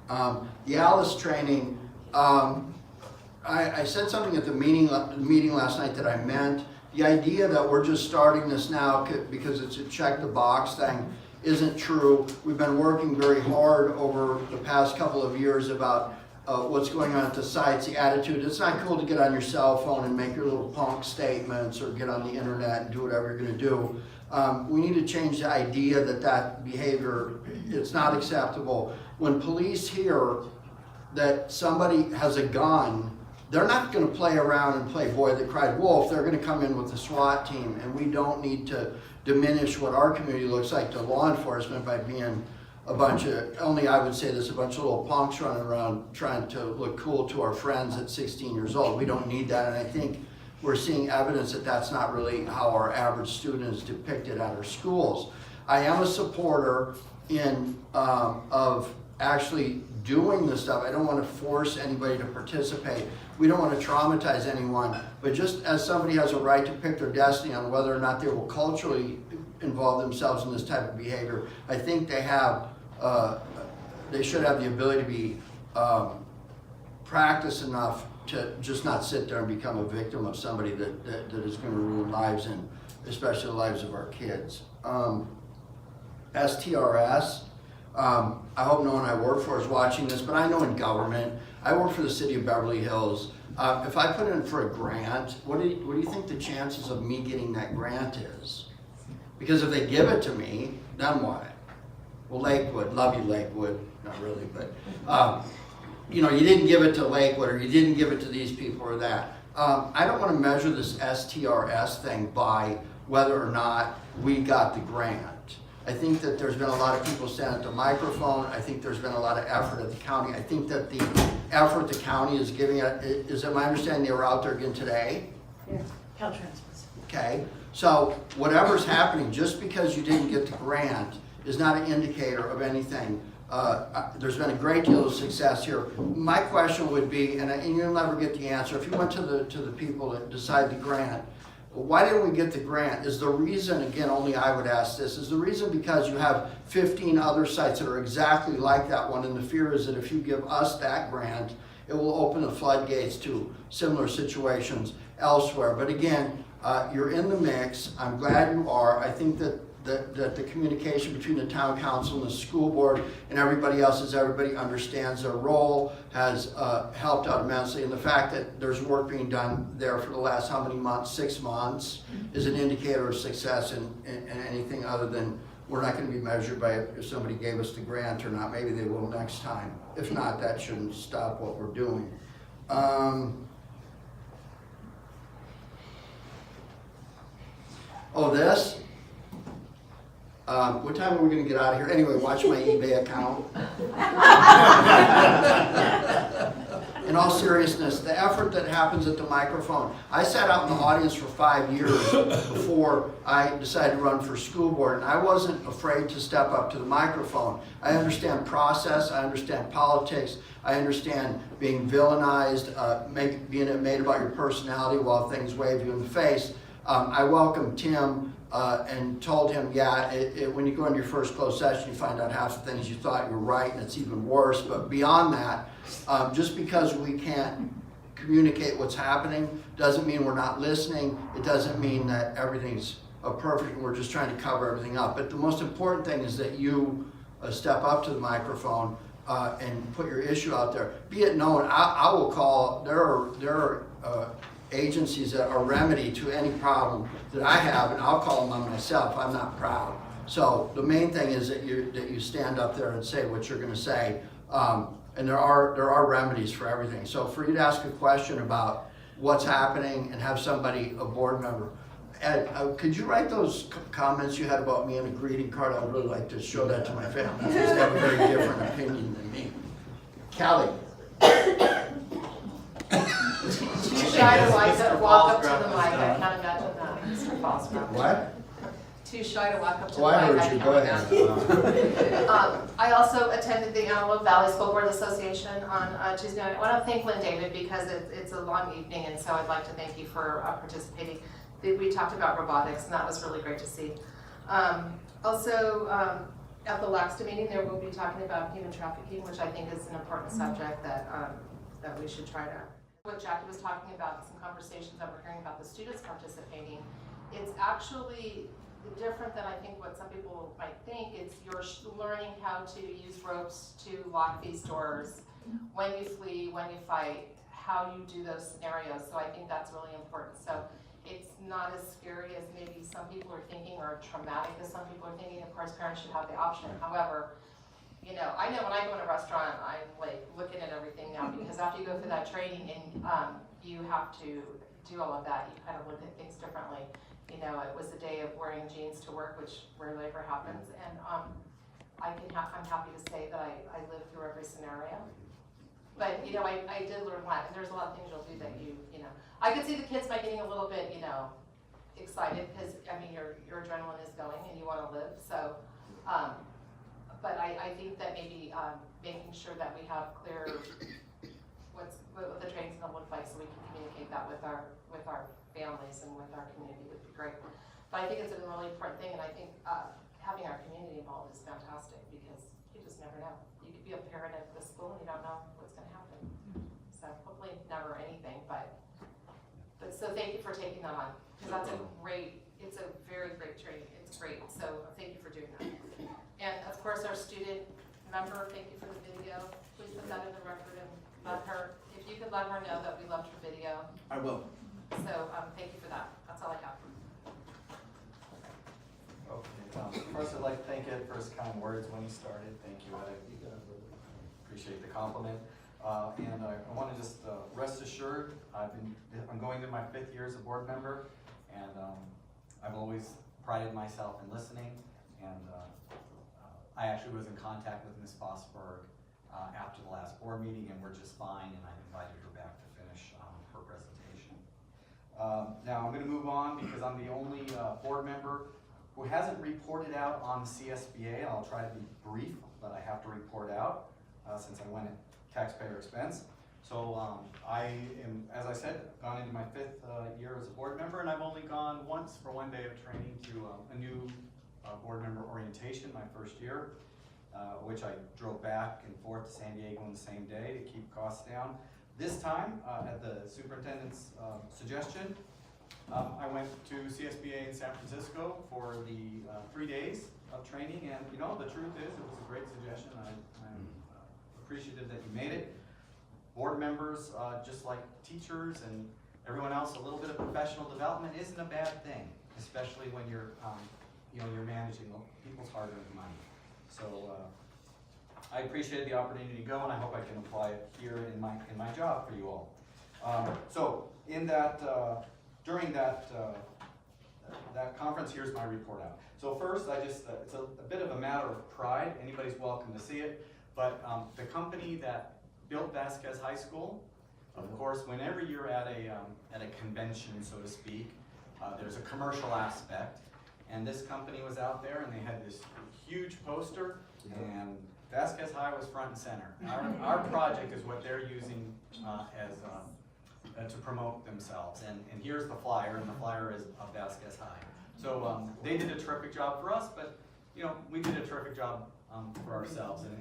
The Alice training, I said something at the meeting last night that I meant. The idea that we're just starting this now because it's a check the box thing isn't true. We've been working very hard over the past couple of years about what's going on at the sites, the attitude. It's not cool to get on your cell phone and make your little punk statements or get on the internet and do whatever you're gonna do. We need to change the idea that that behavior, it's not acceptable. When police hear that somebody has a gun, they're not gonna play around and play boy that cried wolf. They're gonna come in with a SWAT team, and we don't need to diminish what our community looks like to law enforcement by being a bunch of, only I would say there's a bunch of little punks running around trying to look cool to our friends at 16 years old. We don't need that, and I think we're seeing evidence that that's not really how our average student is depicted at our schools. I am a supporter of actually doing this stuff. I don't want to force anybody to participate. We don't want to traumatize anyone, but just as somebody has a right to pick their destiny on whether or not they will culturally involve themselves in this type of behavior, I think they should have the ability to be practiced enough to just not sit there and become a victim of somebody that is going to ruin lives, and especially the lives of our kids. STRS, I hope no one I work for is watching this, but I know in government, I work for the city of Beverly Hills. If I put in for a grant, what do you think the chances of me getting that grant is? Because if they give it to me, then what? Well, Lakewood, love you Lakewood, not really, but you know, you didn't give it to Lakewood, or you didn't give it to these people or that. I don't want to measure this STRS thing by whether or not we got the grant. I think that there's been a lot of people stand at the microphone. I think there's been a lot of effort at the county. I think that the effort the county is giving, is it my understanding they were out there again today? Yeah, CalTrans. Okay, so whatever's happening, just because you didn't get the grant is not an indicator of anything. There's been a great deal of success here. My question would be, and you'll never get the answer, if you went to the people that decide the grant, why didn't we get the grant? Is the reason, again, only I would ask this, is the reason because you have 15 other sites that are exactly like that one, and the fear is that if you give us that grant, it will open the floodgates to similar situations elsewhere. But again, you're in the mix. I'm glad you are. I think that the communication between the town council and the school board and everybody else, as everybody understands their role, has helped out immensely. And the fact that there's work being done there for the last how many months, 6 months, is an indicator of success, and anything other than we're not going to be measured by if somebody gave us the grant or not. Maybe they will next time. If not, that shouldn't stop what we're doing. This? What time are we going to get out of here? Anyway, watch my eBay account. In all seriousness, the effort that happens at the microphone. I sat out in the audience for 5 years before I decided to run for school board, and I wasn't afraid to step up to the microphone. I understand process, I understand politics, I understand being villainized, being made about your personality while things wave you in the face. I welcomed Tim and told him, yeah, when you go into your first closed session, you find out half the things you thought you were right, and it's even worse. But beyond that, just because we can't communicate what's happening doesn't mean we're not listening. It doesn't mean that everything's perfect and we're just trying to cover everything up. But the most important thing is that you step up to the microphone and put your issue out there. Be it known, I will call, there are agencies that are remedy to any problem that I have, and I'll call them on myself. I'm not proud. So the main thing is that you stand up there and say what you're going to say, and there are remedies for everything. So for you to ask a question about what's happening and have somebody, a board member, Ed, could you write those comments you had about me in a greeting card? I'd really like to show that to my family, because they have a very different opinion than me. Callie. Too shy to walk up to the mic. I can't imagine that, Mr. Fosgrove. What? Too shy to walk up to the Oh, mic. I heard you. Go ahead. I also attended the Antelope Valley School Board Association on Tuesday night. I want to thank Lynn David because it's a long evening, and so I'd like to thank you for participating. We talked about robotics, and that was really great to see. Also, at the LAXTA meeting, there will be talking about human trafficking, which I think is an important subject that we should try to. What Jackie was talking about, some conversations that we're hearing about the students participating, it's actually different than I think what some people might think. It's you're learning how to use ropes to lock these doors, when you flee, when you fight, how you do those scenarios. So I think that's really important. So it's not as scary as maybe some people are thinking, or traumatic as some people are thinking. Of course, parents should have the option. However, you know when I go in a restaurant, I'm like looking at everything now, because after you go through that training and you have to do all of that, you kind of look at things differently. You know, it was a day of wearing jeans to work, which where labor happens, and I'm happy to say that I lived through every scenario. But you know, I did learn a lot, and there's a lot of things you'll do that you know. I could see the kids by getting a little bit, you know, excited, because I mean your adrenaline is going and you want to live. So, but I think that maybe making sure that we have clear what the training's going to look like, so we can communicate that with our families and with our community would be great. But I think it's a really important thing, and I think having our community involved is fantastic, because you just never know. You could be a parent at the school and you don't know what's going to happen. So hopefully never anything, but so thank you for taking that on, because it's a very great training. It's great. So thank you for doing that. And of course, our student member, thank you for the video. Please put that in the record and let her, if you could let her know that we loved her video. I will. So thank you for that. That's all I have. Okay, first I'd like to thank Ed for his kind words when he started. Thank you, Ed. Appreciate the compliment. And I want to just rest assured, I'm going to my 5th year as a board member, and I've always prided myself in listening, and I actually was in contact with Ms. Fosberg after the last board meeting, and we're just fine, and I invited her back to finish her presentation. Now I'm going to move on, because I'm the only board member who hasn't reported out on CSBA. I'll try to be brief, but I have to report out since I went at taxpayer expense. So I am, as I said, gone into my 5th year as a board member, and I've only gone once for 1 day of training to a new board member orientation my first year, which I drove back and forth to San Diego on the same day to keep costs down. This time, at the superintendent's suggestion, I went to CSBA in San Francisco for the 3 days of training, and you know, the truth is, it was a great suggestion. I'm appreciative that you made it. Board members, just like teachers and everyone else, a little bit of professional development isn't a bad thing, especially when you're, you know, you're managing people's hard-earned money. So I appreciate the opportunity to go, and I hope I can apply it here in my job for you all. So in that. During that conference, here's my report out. So first, it's a bit of a matter of pride. Anybody's welcome to see it. But the company that built Vasquez High School, of course, whenever you're at a convention, so to speak, there's a commercial aspect. And this company was out there, and they had this huge poster, and Vasquez High was front and center. Our project is what they're using as to promote themselves, and here's the flyer, and the flyer is of Vasquez High. So they did a terrific job for us, but you know, we did a terrific job for ourselves, and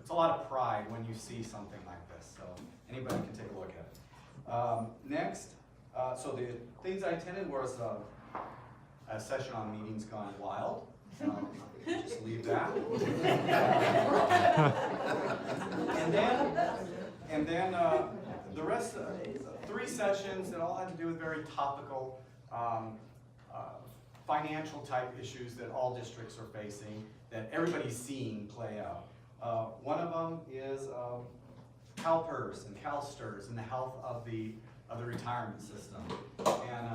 it's a lot of pride when you see something like this. So anybody can take a look at it. Next, so the things I attended was a session on meetings gone wild. Just leave that. And then the rest, 3 sessions that all had to do with very topical financial type issues that all districts are facing, that everybody's seeing play out. One of them is CalPERS and CalSTRS and the health of the retirement system. And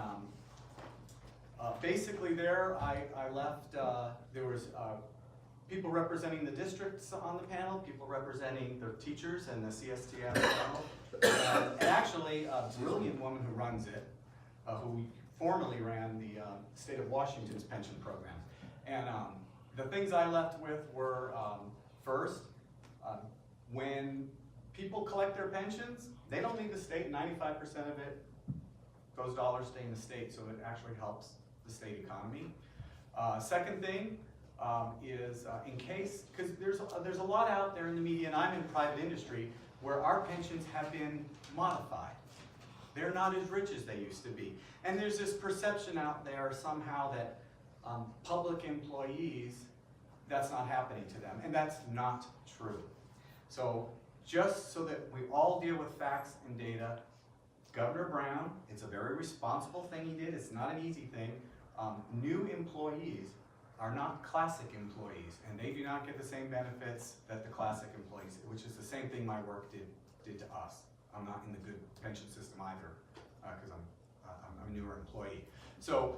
basically there, I left, there was people representing the districts on the panel, people representing the teachers and the CSTS panel, and actually a brilliant woman who runs it, who formerly ran the state of Washington's pension program. And the things I left with were, first, when people collect their pensions, they don't leave the state. 95% of it, those dollars stay in the state, so it actually helps the state economy. Second thing is in case, because there's a lot out there in the media, and I'm in private industry, where our pensions have been modified. They're not as rich as they used to be. And there's this perception out there somehow that public employees, that's not happening to them, and that's not true. So just so that we all deal with facts and data, Governor Brown, it's a very responsible thing he did. It's not an easy thing. New employees are not classic employees, and they do not get the same benefits that the classic employees, which is the same thing my work did to us. I'm not in the good pension system either, because I'm a newer employee. So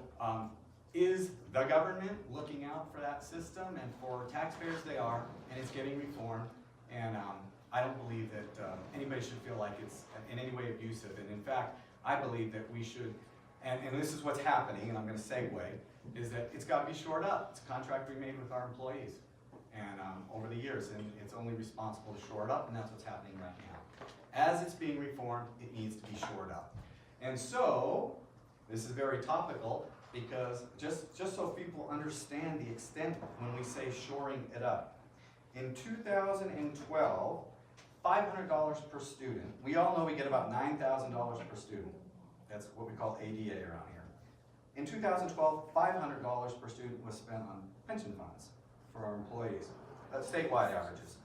is the government looking out for that system? And for taxpayers they are, and it's getting reformed. And I don't believe that anybody should feel like it's in any way abusive. And in fact, I believe that we should, and this is what's happening, and I'm going to segue, is that it's got to be shored up. It's a contract we made with our employees and over the years, and it's only responsible to shore it up, and that's what's happening right now. As it's being reformed, it needs to be shored up. And so, this is very topical, because just so people understand the extent when we say shoring it up. In 2012, $500 per student. We all know we get about $9,000 per student. That's what we call ADA around here. In 2012, $500 per student was spent on pension funds for our employees. That's statewide averages.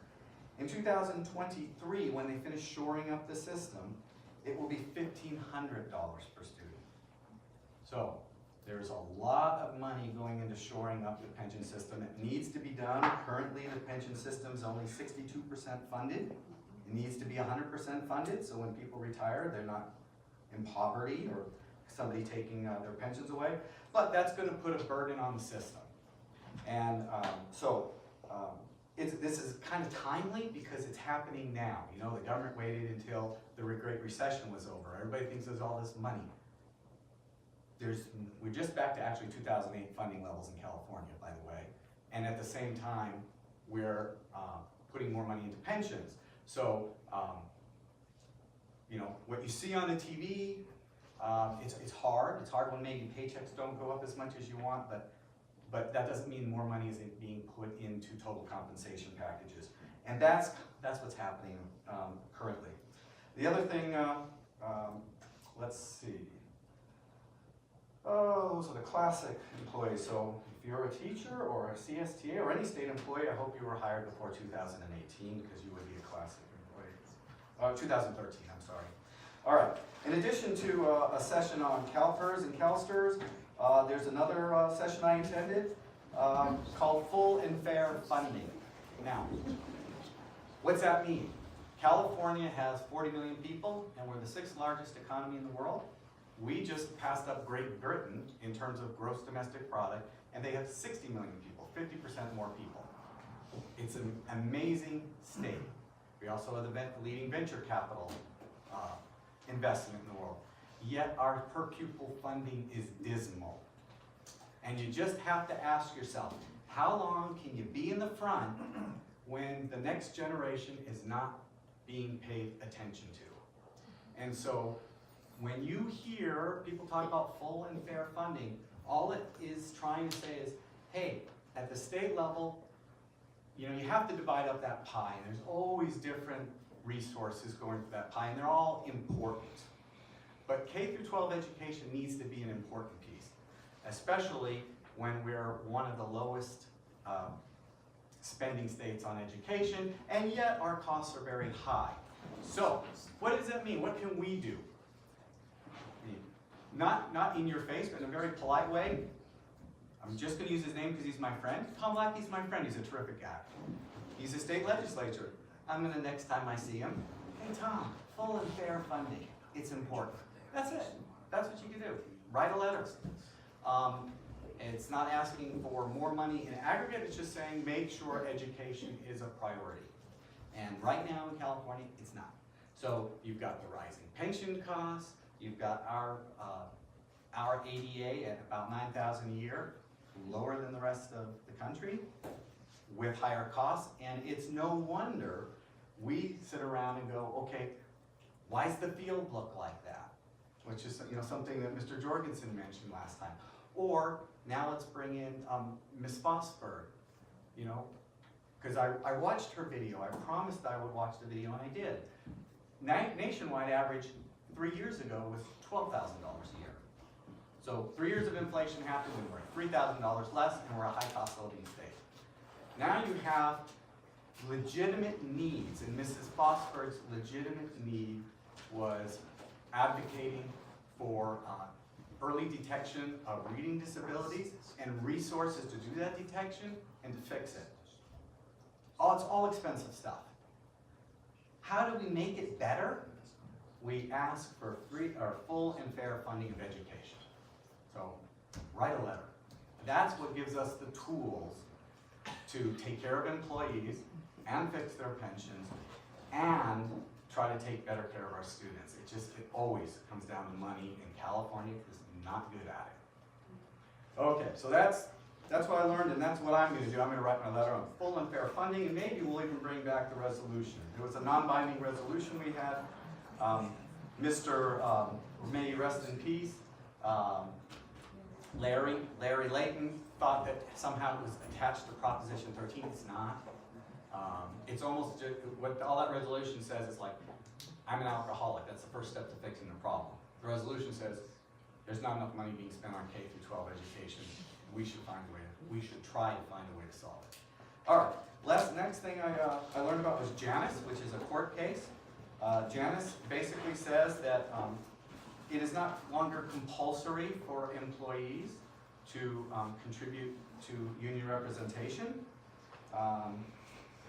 In 2023, when they finish shoring up the system, it will be $1,500 per student. So there's a lot of money going into shoring up the pension system. It needs to be done. Currently, the pension system is only 62% funded. It needs to be 100% funded, so when people retire, they're not in poverty or somebody taking their pensions away. But that's going to put a burden on the system. And this is kind of timely because it's happening now. You know, the government waited until the Great Recession was over. Everybody thinks there's all this money. We're just back to actually 2008 funding levels in California, by the way. And at the same time, we're putting more money into pensions. So, you know, what you see on the TV, it's hard. It's hard when maybe paychecks don't go up as much as you want, but that doesn't mean more money is being put into total compensation packages. And that's what's happening currently. The other thing, let's see. Oh, those are the classic employees. So if you're a teacher or a CSTA or any state employee, I hope you were hired before 2018 because you would be a classic employee. 2013, I'm sorry. All right, in addition to a session on CalPERS and CalSTRS, there's another session I intended called Full and Fair Funding. Now, what's that mean? California has 40 million people and we're the 6th largest economy in the world. We just passed up Great Britain in terms of gross domestic product, and they have 60 million people, 50% more people. It's an amazing state. We also are the leading venture capital investment in the world. Yet our per pupil funding is dismal. And you just have to ask yourself, how long can you be in the front when the next generation is not being paid attention to? And so, when you hear people talk about full and fair funding, all it is trying to say is, hey, at the state level, you know, you have to divide up that pie, and there's always different resources going through that pie, and they're all important. But K through 12 education needs to be an important piece, especially when we're one of the lowest spending states on education, and yet our costs are very high. So, what does that mean? What can we do? Not in your face, but in a very polite way. I'm just going to use his name because he's my friend. Tom Lackey's my friend. He's a terrific guy. He's a state legislature. I'm going to, next time I see him, hey Tom, full and fair funding. It's important. That's it. That's what you can do. Write a letter. It's not asking for more money in aggregate. It's just saying make sure education is a priority. And right now in California, it's not. So you've got the rising pension costs. You've got our ADA at about $9,000 a year, lower than the rest of the country, with higher costs. And it's no wonder we sit around and go, okay, why does the field look like that? Which is, you know, something that Mr. Jorgensen mentioned last time. Or now let's bring in Ms. Fosberg, you know, because I watched her video. I promised I would watch the video, and I did. Nationwide average 3 years ago was $12,000 a year. So 3 years of inflation happened and we're at $3,000 less and we're a high cost of living state. Now you have legitimate needs, and Mrs. Fosford's legitimate need was advocating for early detection of reading disabilities and resources to do that detection and to fix it. It's all expensive stuff. How do we make it better? We ask for free or full and fair funding of education. So write a letter. That's what gives us the tools to take care of employees and fix their pensions and try to take better care of our students. It always comes down to money, and California is not good at it. Okay, so that's what I learned, and that's what I'm going to do. I'm going to write my letter on full and fair funding, and maybe we'll even bring back the resolution. There was a non-binding resolution we had. Mr. May he rest in peace, Larry Layton thought that somehow it was attached to Proposition 13. It's not. It's almost just, what all that resolution says is like, I'm an alcoholic. That's the first step to fixing the problem. The resolution says there's not enough money being spent on K through 12 education. We should try to find a way to solve it. All right. Next thing I learned about was Janus, which is a court case. Janus basically says that it is not longer compulsory for employees to contribute to union representation.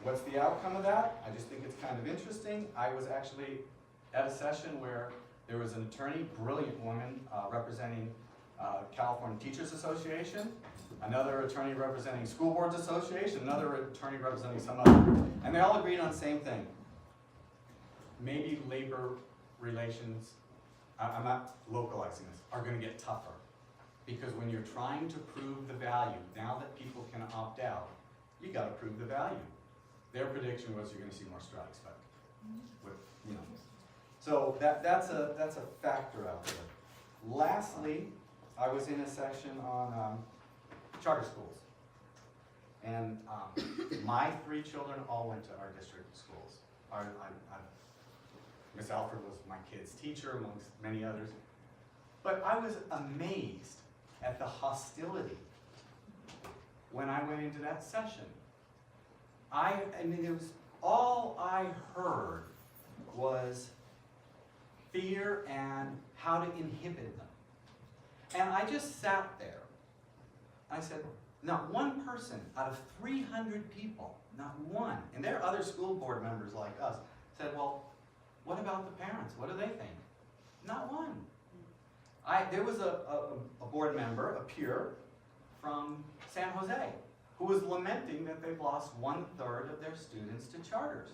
What's the outcome of that? I just think it's kind of interesting. I was actually at a session where there was an attorney, brilliant woman, representing California Teachers Association, another attorney representing School Boards Association, another attorney representing some other group, and they all agreed on the same thing. Maybe labor relations, I'm not localizing this, are going to get tougher. Because when you're trying to prove the value, now that people can opt out, you got to prove the value. Their prediction was you're going to see more strikes, but so that's a factor out there. Lastly, I was in a session on charter schools, and my 3 children all went to our district schools. Miss Alford was my kid's teacher, amongst many others. But I was amazed at the hostility when I went into that session. I mean, it was all I heard was fear and how to inhibit them. And I just sat there. I said, not one person out of 300 people, not one, and there are other school board members like us, said, well, what about the parents? What do they think? Not one. There was a board member, a peer, from San Jose, who was lamenting that they've lost 1/3 of their students to charters.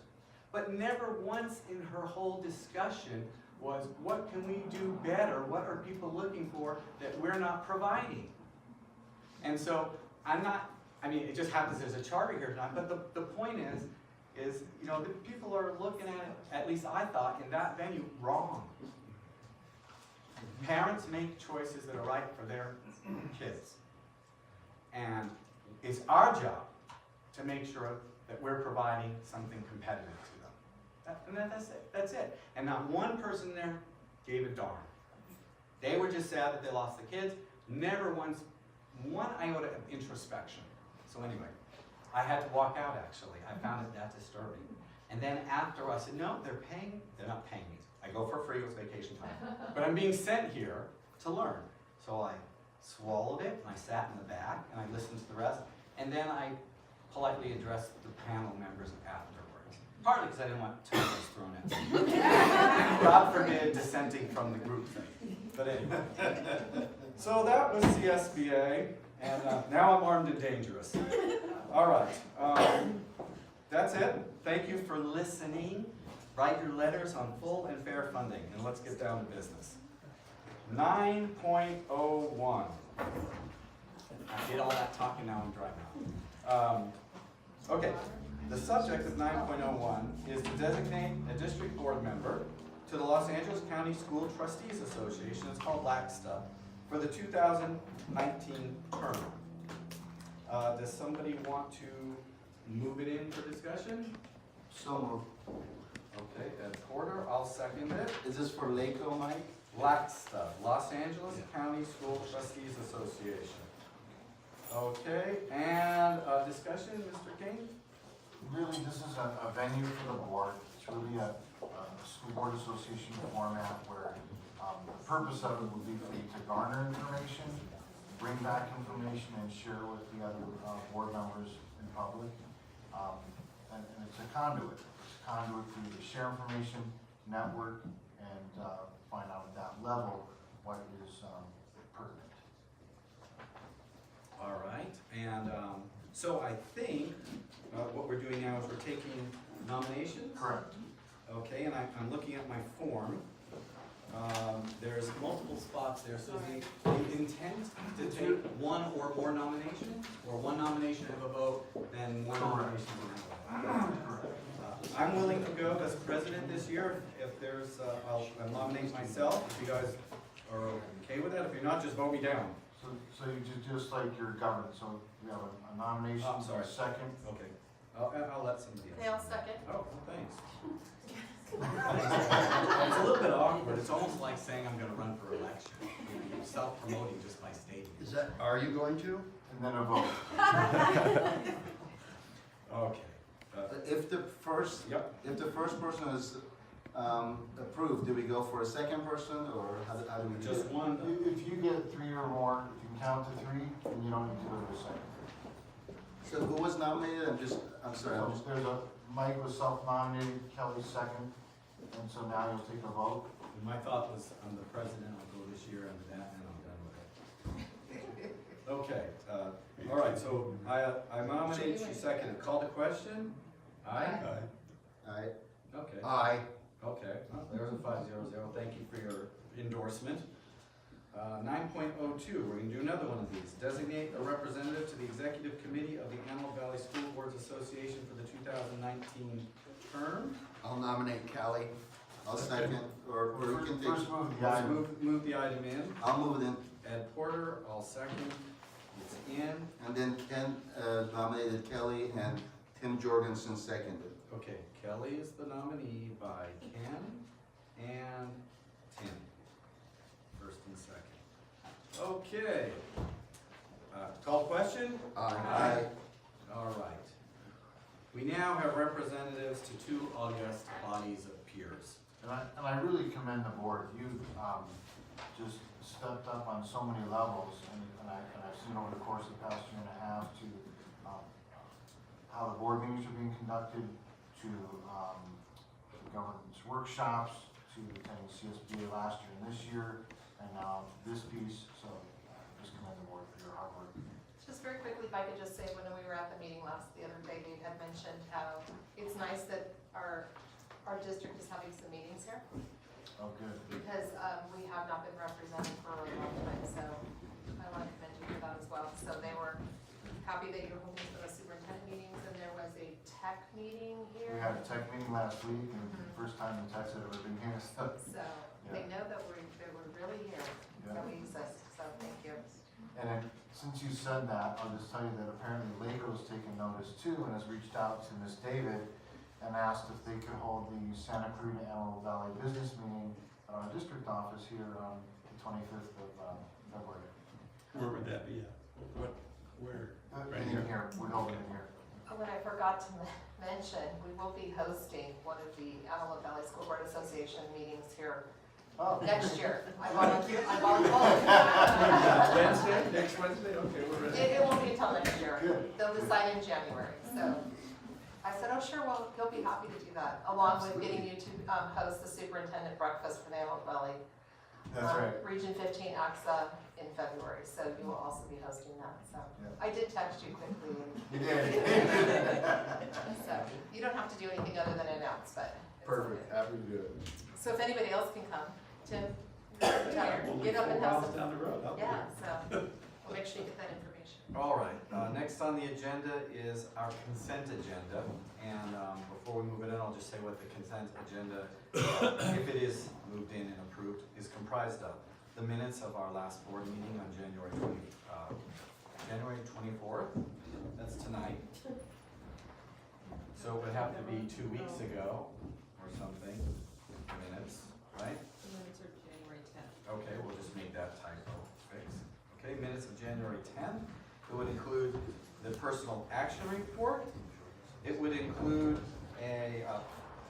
But never once in her whole discussion was, what can we do better? What are people looking for that we're not providing? And so it just happens there's a charter here tonight, but the point is the people are looking at it, at least I thought, in that venue, wrong. Parents make choices that are right for their kids. And it's our job to make sure that we're providing something competitive to them. And that's it. And not one person there gave a darn. They were just sad that they lost the kids. Never once, one iota of introspection. So anyway, I had to walk out actually. I found it that disturbing. And then after I said, no, they're not paying me. I go for free with vacation time. But I'm being sent here to learn. So I swallowed it, and I sat in the back, and I listened to the rest. And then I politely addressed the panel members afterwards. Partly because I didn't want tomatoes thrown at me. God forbid dissenting from the group thing. But anyway. So that was CSBA, and now I'm armed and dangerous. All right. That's it. Thank you for listening. Write your letters on full and fair funding, and let's get down to business. 9.01. I did all that talking, now I'm driving out. Okay, the subject of 9.01 is to designate a district board member to the Los Angeles County School Trustees Association, it's called LACSTA, for the 2019 term. Does somebody want to move it in for discussion? So moved. Okay, Ed Porter, I'll second it. Is this for LACO, Mike? LACSTA, Los Angeles County School Trustees Association. Okay, and discussion, Mr. King? Really, this is a venue for the board. It's really a school board association format where the purpose of it would be for you to garner information, bring back information, and share with the other board members in public. And it's a conduit. It's a conduit for you to share information, network, and find out at that level what is pertinent. All right, and so I think what we're doing now is we're taking nominations? Correct. Okay, and I'm looking at my form. There's multiple spots there, so the intent to take one or more nominations, or one nomination have a vote, then more nominations and have a vote. I'm willing to go as president this year. If there's, I'll nominate myself. If you guys are okay with that, if you're not, just vote me down. So you just like your government, so we have a nomination, I'm sorry. a second. Okay, I'll let somebody else. Okay, I'll second. Oh, well, thanks. It's a little bit awkward. It's almost like saying I'm going to run for election. You're self-promoting just by stating. Is that, are you going to? And then a vote. Okay. If the first person is approved, do we go for a second person, or how do we do Just it? one. If you get 3 or more, if you can count to 3, then you don't need to go to a second. So who was nominated? I'm sorry. So there's Mike was self-nominated, Kelly second, and so now you'll take a vote. My thought was, I'm the president, I'll go this year, and that, and I'm done with it. Okay, all right, so I nominate you second. Call the question? Aye? Aye. Okay. Aye. Okay, well, there's a 5-0-0. Thank you for your endorsement. 9.02, we're going to do another one of these. Designate a representative to the Executive Committee of the Antelope Valley School Boards Association for the 2019 term. I'll nominate Callie. I'll second, or you can take. First move the item. Move the item in. I'll move it in. Ed Porter, I'll second. It's in. And then Ken nominated Kelly, and Tim Jorgensen seconded. Okay, Kelly is the nominee by Ken and Tim. First and second. Okay. Call question? Aye. All right. We now have representatives to 2 august bodies of peers. And I really commend the board. You've just stepped up on so many levels, and I've seen over the course of the past year and a half to how the board meetings are being conducted, to the governance workshops, to attending CSBA last year and this year, and now this piece. So just commend the board for your hard work. Just very quickly, if I could just say, when we were at the meeting the other day, Dave had mentioned how it's nice that our district is having some meetings here. Oh, good. Because we have not been represented for a long time, so I want to commend you for that as well. So they were happy that you were holding some of the superintendent meetings, and there was a tech meeting here. We had a tech meeting last week, and the first time the techs had ever been here. So They know that we're really here, that we exist, so thank you. And since you said that, I'll just tell you that apparently Lake's taken notice too, and has reached out to Miss David and asked if they could hold the Santa Cruz to Antelope Valley business meeting at our district office here on the 25th of February. Where would that be at? Where? Right here. We're holding it here. What I forgot to mention, we will be hosting one of the Antelope Valley School Board Association meetings here next year. I volunteer. Wednesday? Next Wednesday? Okay, we're ready. It won't be until next year. Good. They'll decide in January. So I said, oh sure, well, he'll be happy to do that, along with getting you to host the superintendent breakfast for the Antelope Valley. That's right. Region 15 AXA in February, so you will also be hosting that. So I did text you quickly. You did. So you don't have to do anything other than announce, but. Perfect, happy to do it. So if anybody else can come, Tim, get up and help. down the road. Yeah, so we'll make sure you get that information. All right, next on the agenda is our consent agenda. And before we move it in, I'll just say what the consent agenda, if it is moved in and approved, is comprised of. The minutes of our last board meeting on January 24th, that's tonight. So it would have to be 2 weeks ago or something, minutes, right? The minutes are January 10th. Okay, we'll just make that typo fix. Okay, minutes of January 10th. It would include the personal action report, It would include a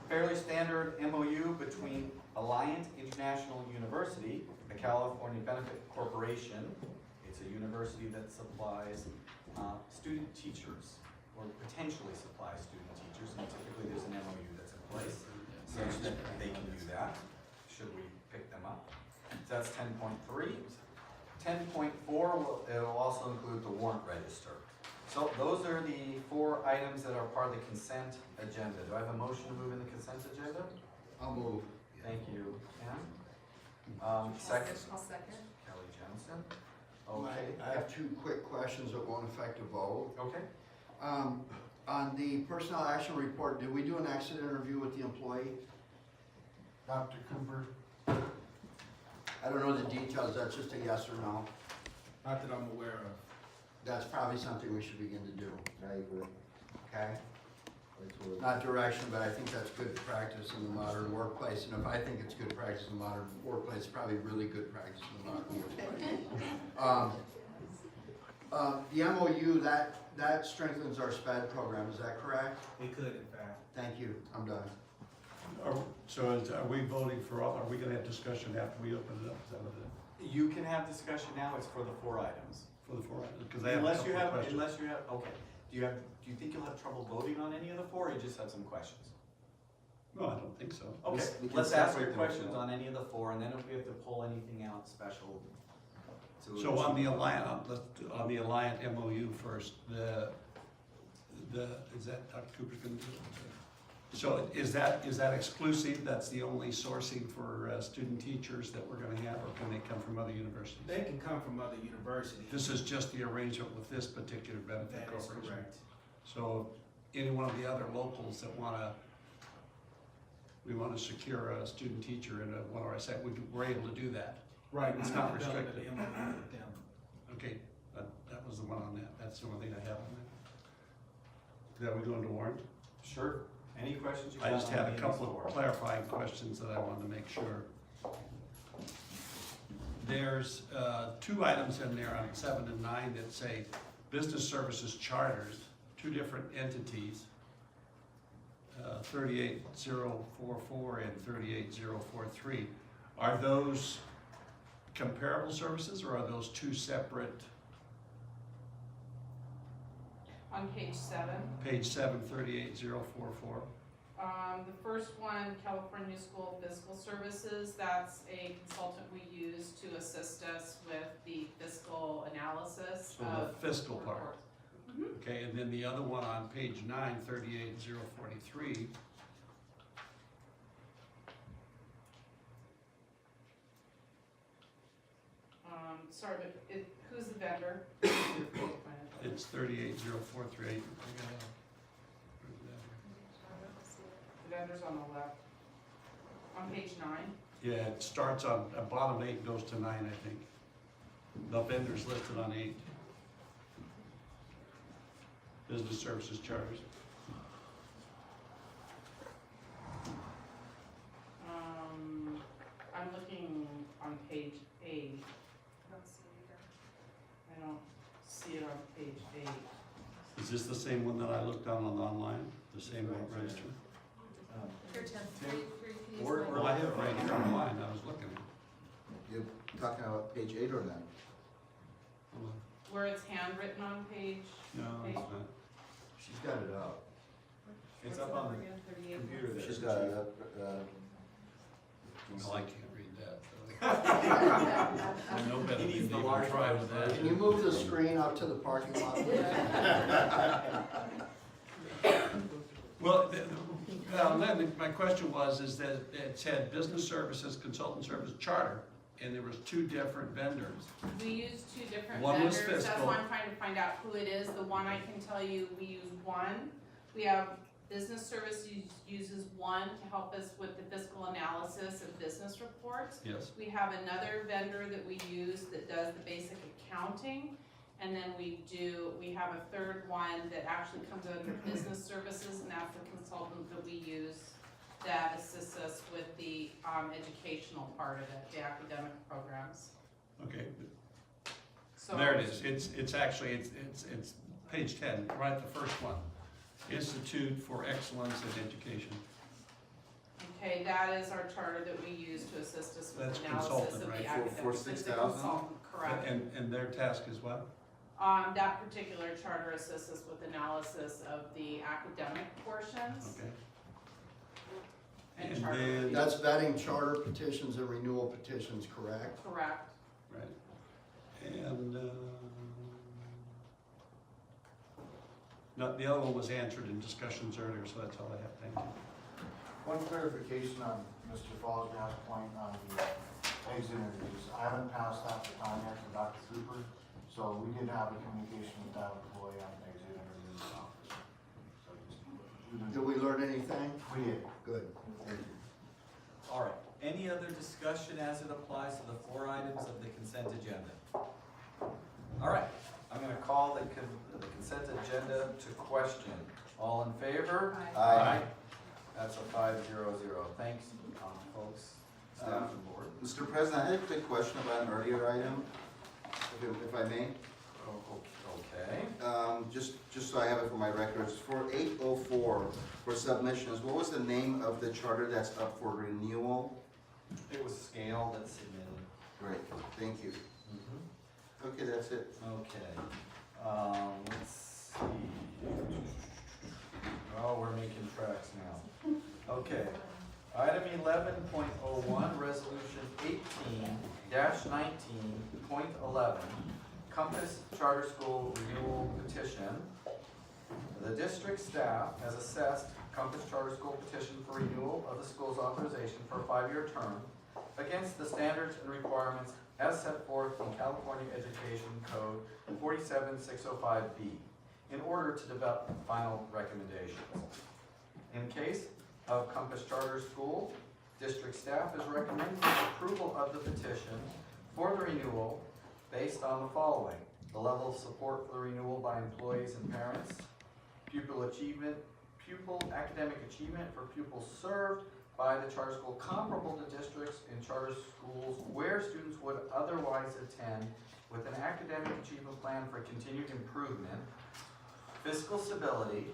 fairly standard MOU between Alliant International University, a California benefit corporation. It's a university that supplies student teachers, or potentially supplies student teachers, and typically there's an MOU that's in place, such that they can do that, should we pick them up. So that's 10.3. 10.4, it'll also include the warrant register. So those are the 4 items that are part of the consent agenda. Do I have a motion to move in the consent agenda? I'll move. Thank you, Pam. Second? I'll second. Kelly Jensen. Okay. I have 2 quick questions that won't affect a vote. Okay. On the personnel action report, did we do an exit interview with the employee? Dr. Cooper? I don't know the details, that's just a yes or no? Not that I'm aware of. That's probably something we should begin to do. I agree. Okay? Absolutely. Not direction, but I think that's good practice in the modern workplace. And if I think it's good practice in the modern workplace, it's probably really good practice in the modern workplace. The MOU, that strengthens our SPED program, is that correct? It could, in fact. Thank you, I'm done. So are we voting for all, are we gonna have discussion after we open it up? Is that what it You can have discussion now, it's for the 4 items. is? For the 4 items? Because I have a couple of questions. Unless you have, okay. Do you think you'll have trouble voting on any of the 4, or you just have some questions? No, I don't think so. Okay, We can let's ask separate your them, questions you know. on any of the 4, and then if we have to pull anything out special. So on the Alliant MOU first, is that Dr. Cooper's gonna do it? So is that exclusive? That's the only sourcing for student teachers that we're gonna have, or can they come from other universities? They can come from other universities. This is just the arrangement with this particular benefit That is corporation? correct. So any one of the other locals that we wanna secure a student teacher in one of our sites, we're able to do that? Right. It's not restricted. The MOU with them. Okay, that was the one on that. That's the only thing I have on that. That we go into warrant? Sure. Any questions you I got just on had any a of couple these of 4? clarifying questions that I wanted to make sure. There's 2 items in there on 7 and 9 that say business services charters, 2 different entities, 38044 and 38043. Are those comparable services, or are those 2 separate? On page 7, Page 7, 38044. the first one, California School Fiscal Services, that's a consultant we use to assist us with the fiscal analysis So the of fiscal part. reports. Okay, and then the other one on page 9, 38043. Sorry, but who's the vendor? It's 38043. The vendor's on the left. On page 9. Yeah, it starts on, bottom 8 goes to 9, I think. The vendor's listed on 8. Business services charters. I'm looking on page 8. I don't see it either. I don't see it on page 8. Is this the same one that I looked on online? The same one register? Here, Tim, please. Well, I have it right here online, I was looking. You're talking about page 8 or 9? Hold on. Where it's handwritten on page? No, it's not. She's got it up. It's up on the computer there. She's got it up. Well, I can't read that. I know better He needs than the to large even try with that. Can you move the screen out to the parking lot? Well, then my question is that it said business services, consultant service charter, and there was 2 different vendors. We use 2 different One was vendors, that's fiscal. why I'm trying to find out who it is. The one I can tell you, we use one. We have business services uses one to help us with the fiscal analysis of business reports. Yes. We have another vendor that we use that does the basic accounting. And then we have a third one that actually comes under business services, and that's the consultant that we use that assists us with the educational part of it, the academic programs. Okay. So There it is. It's actually, it's page 10, right, the first one. Institute for Excellence in Education. Okay, that is our charter that we use to assist us with That's analysis consultant, of right? the academics. For It's a 6,000? consultant, correct. And their task is what? That particular charter assists us with analysis of the academic portions. Okay. And And charter then- review. That's vetting charter petitions and renewal petitions, correct? Correct. Right. And, no, the other one was answered in discussions earlier, so that's all I have. Thank you. One clarification on Mr. Fosgram's point on the exit interviews. I haven't passed that to Tanya, to Dr. Cooper, so we did have a communication with that employee on the exit interviews. So just, Did we learn anything? We did. Good. Thank you. All right, any other discussion as it applies to the 4 items of the consent agenda? All right, I'm gonna call the consent agenda to question. All in favor? Aye. That's a 5-0-0. Thanks, folks, staff and board. Mr. President, I had a quick question about an earlier item, if I may. Okay. Just so I have it for my records, for 804, for submissions, what was the name of the charter that's up for renewal? It was Scale that submitted. Great, thank you. Okay, that's it. Okay, let's see. Oh, we're making tracks now. Okay, item 11.01, resolution 18-19.11, Compass Charter School Renewal Petition. The district staff has assessed Compass Charter School petition for renewal of the school's authorization for a 5-year term against the standards and requirements as set forth in California Education Code 47605B in order to develop final recommendations. In case of Compass Charter School, district staff is recommending approval of the petition for the renewal based on the following: the level of support for the renewal by employees and parents, pupil academic achievement for pupils served by the charter school comparable to districts in charter schools where students would otherwise attend, with an academic achievement plan for continued improvement, fiscal stability,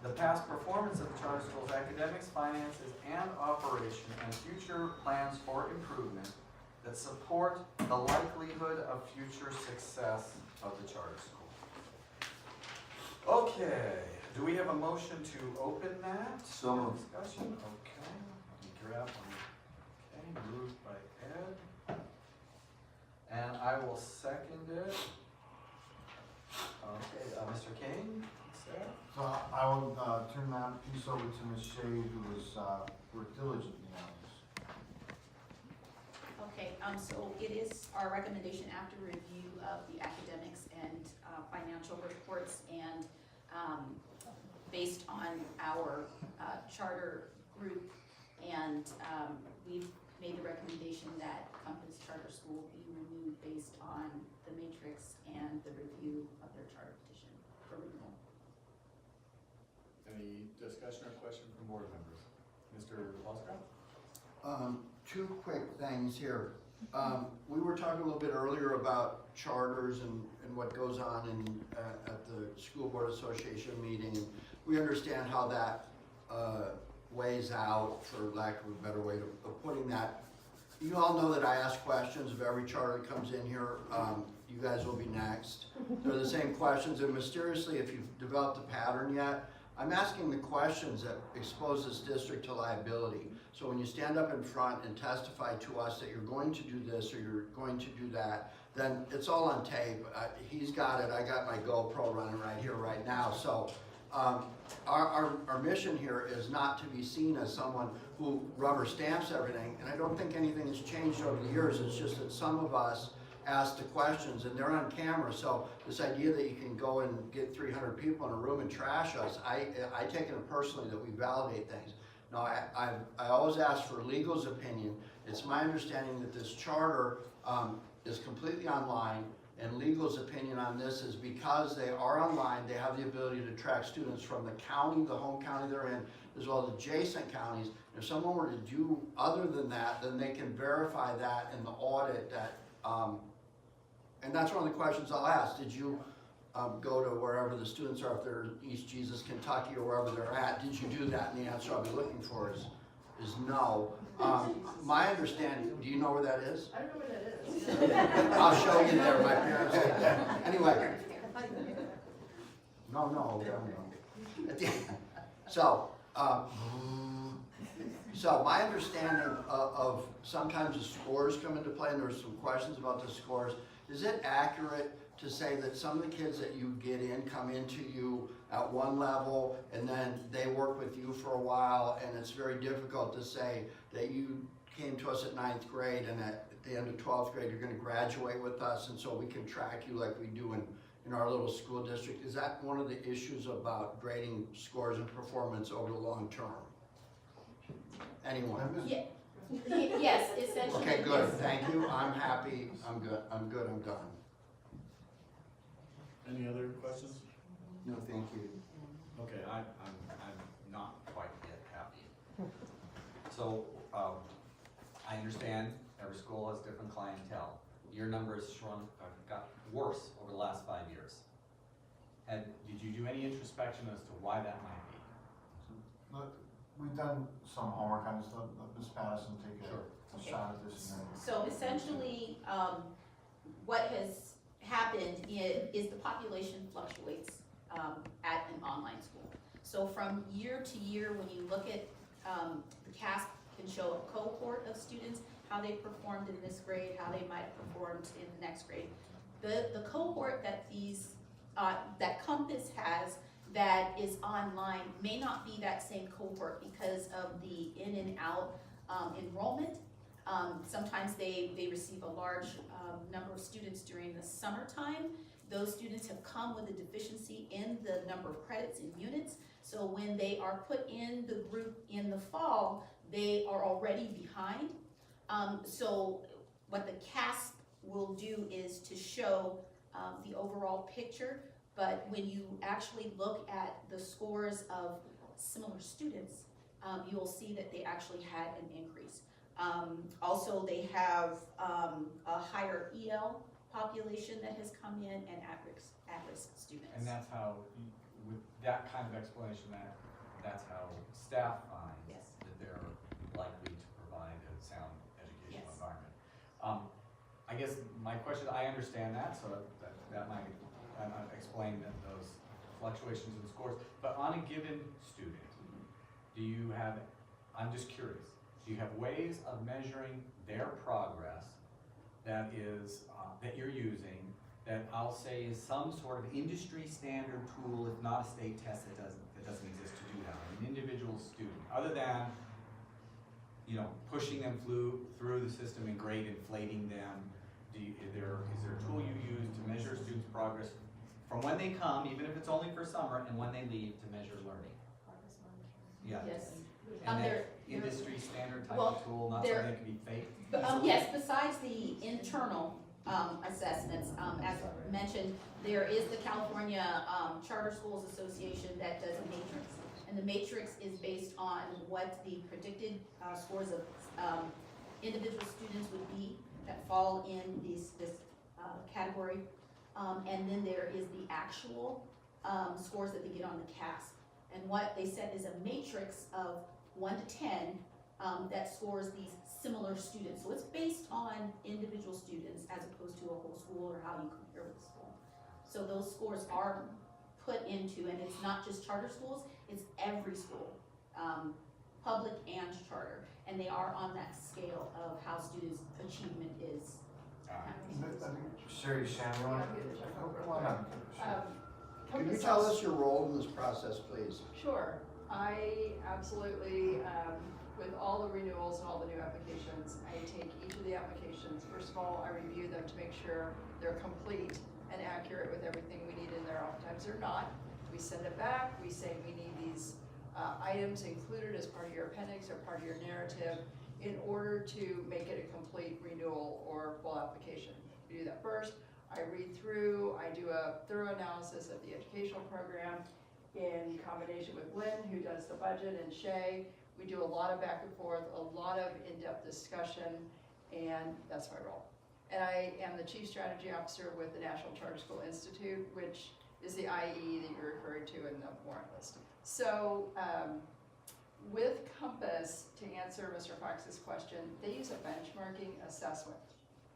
the past performance of the charter school's academics, finances, and operation, and future plans for improvement that support the likelihood of future success of the charter school. Okay, do we have a motion to open that? So moved. Discussion, okay, let me grab one. Okay, moved by Ed. And I will second it. Okay, Mr. King, Sarah? So I will turn that piece over to Ms. Shade, who has worked diligently on this. Okay, so it is our recommendation after review of the academics and financial reports, and based on our charter group, and we've made the recommendation that Compass Charter School be renewed based on the matrix and the review of their charter petition for renewal. Any discussion or question from board members? Mr. Fosgrim? 2 quick things here. We were talking a little bit earlier about charters and what goes on at the School Board Association meeting. And we understand how that weighs out, for lack of a better way of putting that. You all know that I ask questions of every charter that comes in here. You guys will be next. They're the same questions, and mysteriously, if you've developed a pattern yet, I'm asking the questions that expose this district to liability. So when you stand up in front and testify to us that you're going to do this or you're going to do that, then it's all on tape. He's got it. I got my GoPro running right here, right now. So our mission here is not to be seen as someone who rubber stamps everything. And I don't think anything has changed over the years. It's just that some of us ask the questions and they're on camera. So this idea that you can go and get 300 people in a room and trash us, I take it personally that we validate things. No, I always ask for legal's opinion. It's my understanding that this charter is completely online, and legal's opinion on this is because they are online, they have the ability to track students from the county, the home county they're in, as well as adjacent counties. If someone were to do other than that, then they can verify that in the audit that, and that's one of the questions I'll ask. Did you go to wherever the students are, if they're in East Jesus, Kentucky, or wherever they're at? Did you do that? And the answer I'll be looking for is no. My understanding, do you know where that is? I don't know where that is. I'll show you there, my parents did that. Anyway. No. So, so my understanding of sometimes the scores come into play, and there's some questions about the scores. Is it accurate to say that some of the kids that you get in come into you at one level and then they work with you for a while, and it's very difficult to say that you came to us at 9th grade and at the end of 12th grade you're going to graduate with us, and so we can track you like we do in our little school district? Is that one of the issues about grading scores and performance over the long term? Anyone? Yeah. Yes, essentially. Okay, good. Yes. Thank you. I'm happy. I'm good. I'm done. Any other questions? No, thank you. Okay, I'm not quite yet happy. So, I understand every school has different clientele. Your numbers shrunk, got worse over the last 5 years. And did you do any introspection as to why that might be? Look, we've done some homework on this. Let Ms. Patterson take a shot at this. And then So essentially, what has happened is the population fluctuates at an online school. So from year to year, when you look at the CASP can show a cohort of students, how they performed in this grade, how they might have performed in the next grade. The cohort that that Compass has that is online may not be that same cohort because of the in and out enrollment. Sometimes they receive a large number of students during the summertime. Those students have come with a deficiency in the number of credits in units. So when they are put in the group in the fall, they are already behind. So what the CASP will do is to show the overall picture, but when you actually look at the scores of similar students, you will see that they actually had an increase. Also, they have a higher EL population that has come in and at-risk students. And that's how, with that kind of explanation, that's how staff finds that they're likely to provide a sound educational environment. I guess my question, I understand that, so that might explain those fluctuations in scores. But on a given student, do you have, I'm just curious, do you have ways of measuring their progress that is that you're using that I'll say is some sort of industry standard tool, if not a state test that doesn't exist to do that, an individual student, other than pushing them through the system and grade inflating them? Is there a tool you use to measure students' progress from when they come, even if it's only for summer, and when they leave to measure learning? Yeah. Yes. And that industry standard type of tool, not something that can be faked? Yes, besides the internal assessments, as mentioned, there is the California Charter Schools Association that does a matrix. And the matrix is based on what the predicted scores of individual students would be that fall in this category. And then there is the actual scores that they get on the CASP. And what they said is a matrix of 1 to 10 that scores these similar students. So it's based on individual students as opposed to a whole school or how you compare with the school. So those scores are put into, and it's not just charter schools, it's every school, public and charter. And they are on that scale of how students' achievement is. Sherry, Shannon, you want to? Can you tell us your role in this process, please? Sure. I absolutely, with all the renewals and all the new applications, I take each of the applications. First of all, I review them to make sure they're complete and accurate with everything we need in there. Oftentimes they're not. We send it back. We say we need these items included as part of your appendix or part of your narrative in order to make it a complete renewal or full application. We do that first. I read through, I do a thorough analysis of the educational program in combination with Lynn, who does the budget, and Shay. We do a lot of back and forth, a lot of in-depth discussion, and that's my role. And I am the Chief Strategy Officer with the National Charter School Institute, which is the IE that you're referring to in the warrant list. So with Compass, to answer Mr. Fox's question, they use a benchmarking assessment,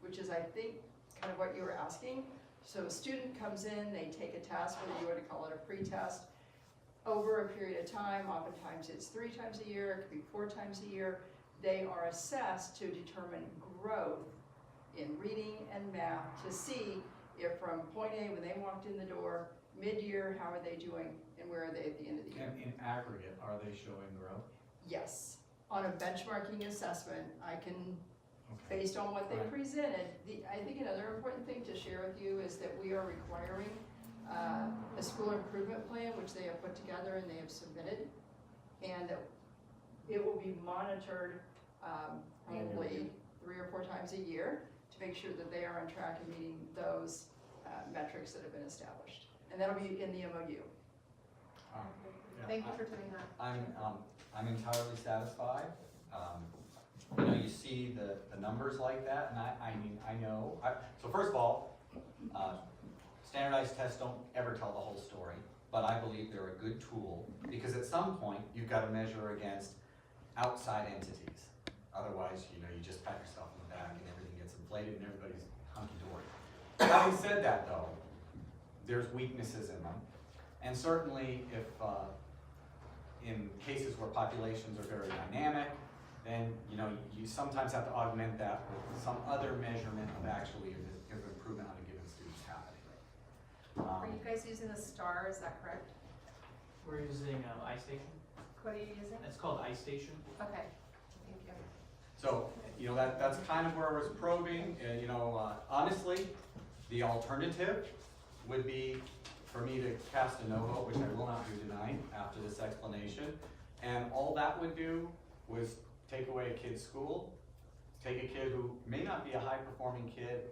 which is, I think, kind of what you were asking. So a student comes in, they take a test, whether you want to call it a pre-test, over a period of time. Oftentimes it's 3 times a year, it could be 4 times a year. They are assessed to determine growth in reading and math, to see if from point A, when they walked in the door, mid-year, how are they doing, and where are they at the end of the year? And in aggregate, are they showing growth? Yes. On a benchmarking assessment, I can, based on what they presented, I think another important thing to share with you is that we are requiring a school improvement plan, which they have put together and they have submitted, and that it will be monitored probably 3 or 4 times a year to make sure that they are on track and meeting those metrics that have been established. And that'll be in the MOU. Thank you for doing that. I'm entirely satisfied. You know, you see the numbers like that, and I know. So first of all, standardized tests don't ever tell the whole story, but I believe they're a good tool because at some point you've got to measure against outside entities. Otherwise, you know, you just pat yourself on the back and everything gets inflated and everybody's hunky-dory. Having said that, though, there's weaknesses in them, and certainly if in cases where populations are very dynamic, then you know you sometimes have to augment that with some other measurement of actually of improvement on a given student's happening. Are you guys using the STAR, is that correct? We're using iStation. What are you using? It's called iStation. Okay, thank you. So, you know, that's kind of where I was probing. You know, honestly, the alternative would be for me to cast a no vote, which I will not do tonight after this explanation. And all that would do was take away a kid's school, take a kid who may not be a high-performing kid,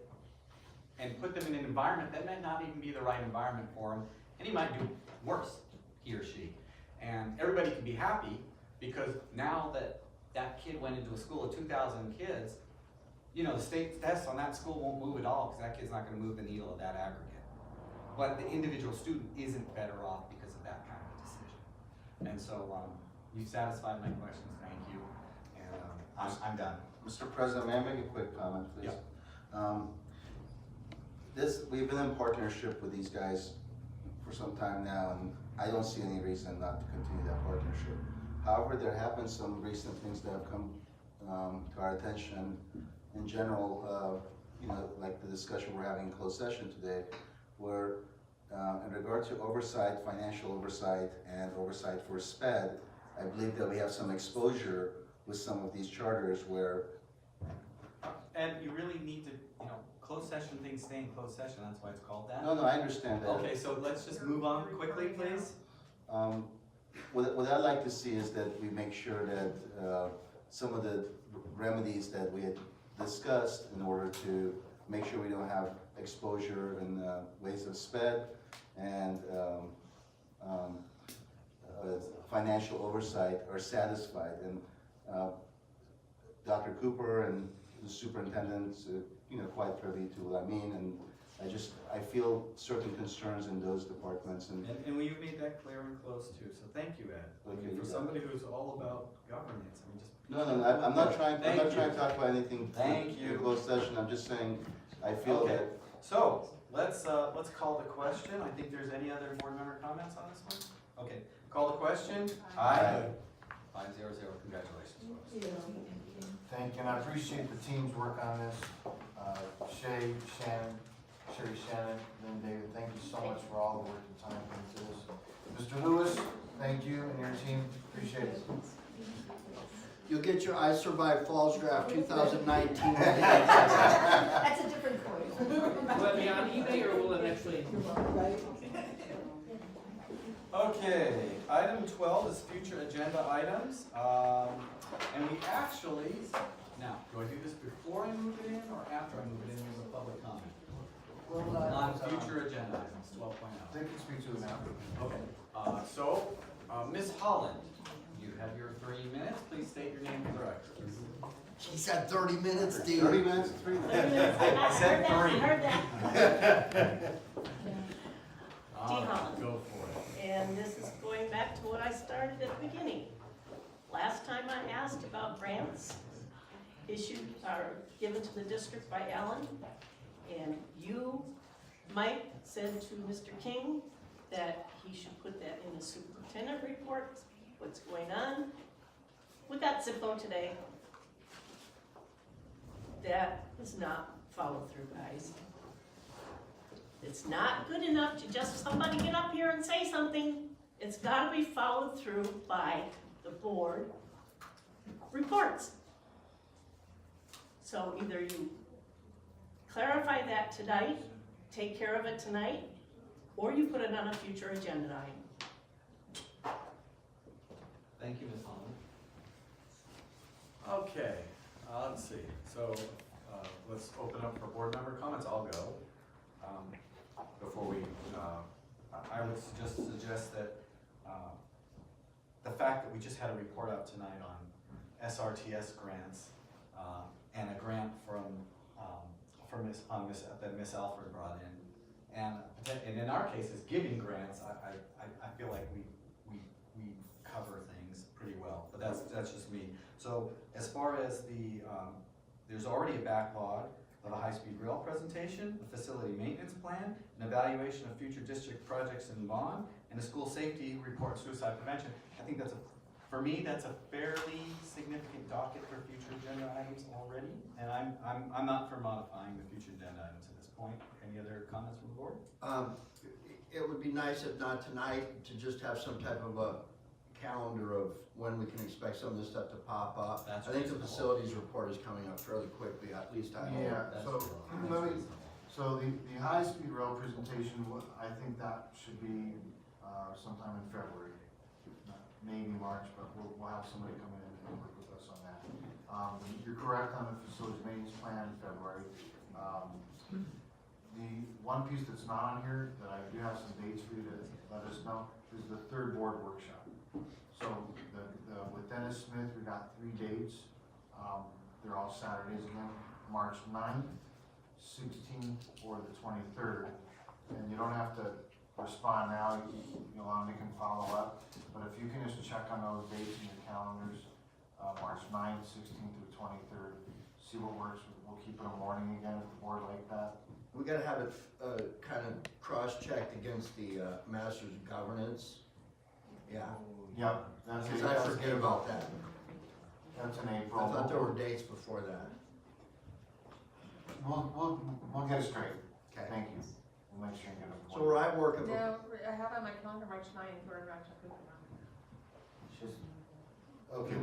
and put them in an environment that may not even be the right environment for him, and he might do worse, he or she. And everybody can be happy because now that that kid went into a school of 2,000 kids, you know, the state tests on that school won't move at all because that kid's not going to move the needle of that aggregate. But the individual student isn't better off because of that kind of a decision. And so you satisfied my questions, thank you. And I'm done. Mr. President, may I make a quick comment, please? Yeah. We've been in partnership with these guys for some time now, and I don't see any reason not to continue that partnership. However, there have been some recent things that have come to our attention in general, you know, like the discussion we're having in closed session today, where in regard to oversight, financial oversight, and oversight for SPED, I believe that we have some exposure with some of these charters where... And you really need to, you know, closed session things stay in closed session, that's why it's called that. No, I understand that. Okay, so let's just move on quickly, please. What I'd like to see is that we make sure that some of the remedies that we had discussed in order to make sure we don't have exposure in ways of SPED and financial oversight are satisfied. And Dr. Cooper and the superintendent, you know, quite privy to what I mean, and I feel certain concerns in those departments. And we've made that clear and close too, so thank you, Ed. Okay, for somebody who's all about governance, I mean, just... No, I'm not trying to talk about anything in closed session. I'm just saying, I feel that... So, let's call the question. I think there's any other board member comments on this one? Okay, call the question. Aye. 5-0-0, congratulations. Thank you, and I appreciate the team's work on this. Sherry, Shannon, Lynn, David, thank you so much for all the work and time put into this. Mr. Lewis, thank you and your team, appreciate it. You'll get your I Survived Falls Draft 2019. That's a different coin. Will it be on eBay or will it actually? Okay, item 12 is future agenda items. And we actually, now, do I do this before I move it in or after I move it in with a public comment? On future agenda items, 12.0. They can speak to it now. Okay, so Ms. Holland, you have your 3 minutes. Please state your name for the record. She said 30 minutes, Steve. 30 minutes, 3 minutes. I said 3. Dee back to what I started at the beginning. Last time I asked about grants issued or given to the district by Alan, and you, Mike, said to Mr. King that he should put that in the superintendent report, what's going on. We got Zippo today. That is not followed through, guys. It's not good enough to just somebody get up here and say something. It's gotta be followed through by the board reports. So either you clarify that tonight, take care of it tonight, or you put it on a future agenda item. Thank you, Ms. Holland. Okay, let's see. So let's open up for board member comments. I'll go. Before we, I would just suggest that the fact that we just had a report out tonight on SRTS grants and a grant that Miss Alfred brought in, and in our case is giving grants. I feel like we cover things pretty well, but that's just me. So as far as the there's already a backlog of a high-speed rail presentation, a facility maintenance plan, an evaluation of future district projects in bond, and a school safety report, suicide prevention. I think for me, that's a fairly significant docket for future agenda items already, and I'm not for modifying the future agenda items at this point. Any other comments from the board? It would be nice, if not tonight, to just have some type of a calendar of when we can expect some of this stuff to pop up. I think the facilities report is coming up fairly quickly, at least I hope. Yeah, so the high-speed rail presentation, I think that should be sometime in February, maybe March, but we'll have somebody come in and work with us on that. You're correct on the facilities maintenance plan in February. The one piece that's not on here that I do have some dates for you to let us know is the third board workshop. So with Dennis Smith, we got 3 dates. They're all Saturdays again, March 9th, 16th, or the 23rd. And you don't have to respond now, Yolanda can follow up. But if you can just check on those dates in your calendars, March 9th, 16th, or 23rd, see what works. We'll keep it a morning again if the board like that. We gotta have it kind of cross-checked against the Masters of Governance. Yeah. Yep. Because I forget about that. That's in April. I thought there were dates before that. We'll get it straight. Okay. Thank you. We'll make sure you get it. So where I work, No, I have on my calendar March 9th, we're in Rancho Cucamonga. Okay,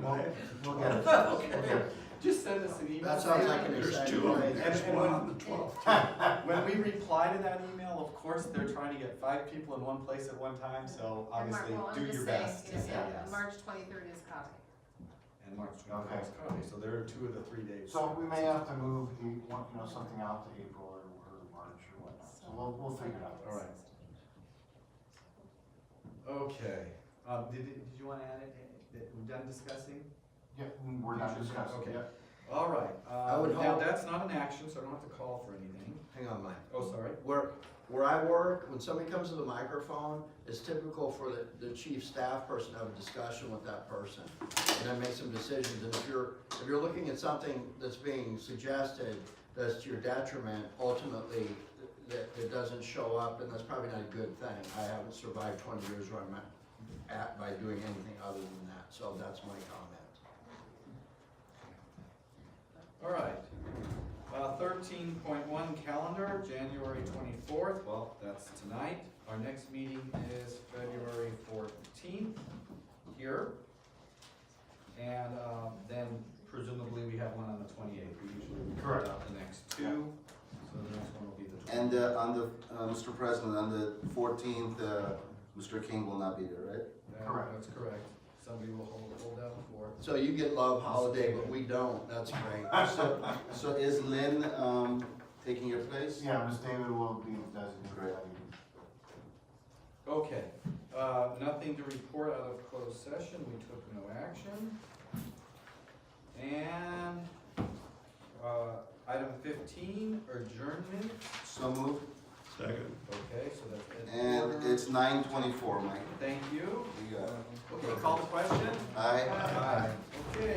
we'll get it. Okay. Just send us an email. That sounds like an There's exciting 2 of them, place. there's one on the 12th. When we reply to that email, of course, they're trying to get 5 people in one place at one time, so obviously do your best to say yes. March 23rd is Cosby. And March 23rd is Cody, so there are 2 of the 3 dates. So we may have to move something out to April or March or whatnot. So we'll figure it out. All right. Okay. Did you want to add it? We're done discussing? Yeah, we're done discussing. Okay. Yeah. All right. I would Now, hope- that's not an action, so I don't have to call for anything. Hang on, Mike. Oh, sorry. Where I work, when somebody comes to the microphone, it's typical for the chief staff person to have a discussion with that person and then make some decisions. And if you're looking at something that's being suggested that's to your detriment, ultimately that it doesn't show up, and that's probably not a good thing. I haven't survived 20 years where I'm at by doing anything other than that. So that's my comment. All right. 13.1 calendar, January 24th. Well, that's tonight. Our next meeting is February 14th here. And then presumably we have one on the 28th. We usually report out the next 2. So the next one will be the 28th. And Mr. President, on the 14th, Mr. King will not be there, right? Correct. That's correct. Somebody will hold down the fort. So you get love holiday, but we don't. That's great. So is Lynn taking your place? Yeah, Ms. David will be designated. Okay, nothing to report out of closed session. We took no action. And item 15, adjournment. So moved. Second. Okay, so that's. And it's 9:24, Mike. Thank you. You got it. Okay, call the question. Aye. Aye. Okay.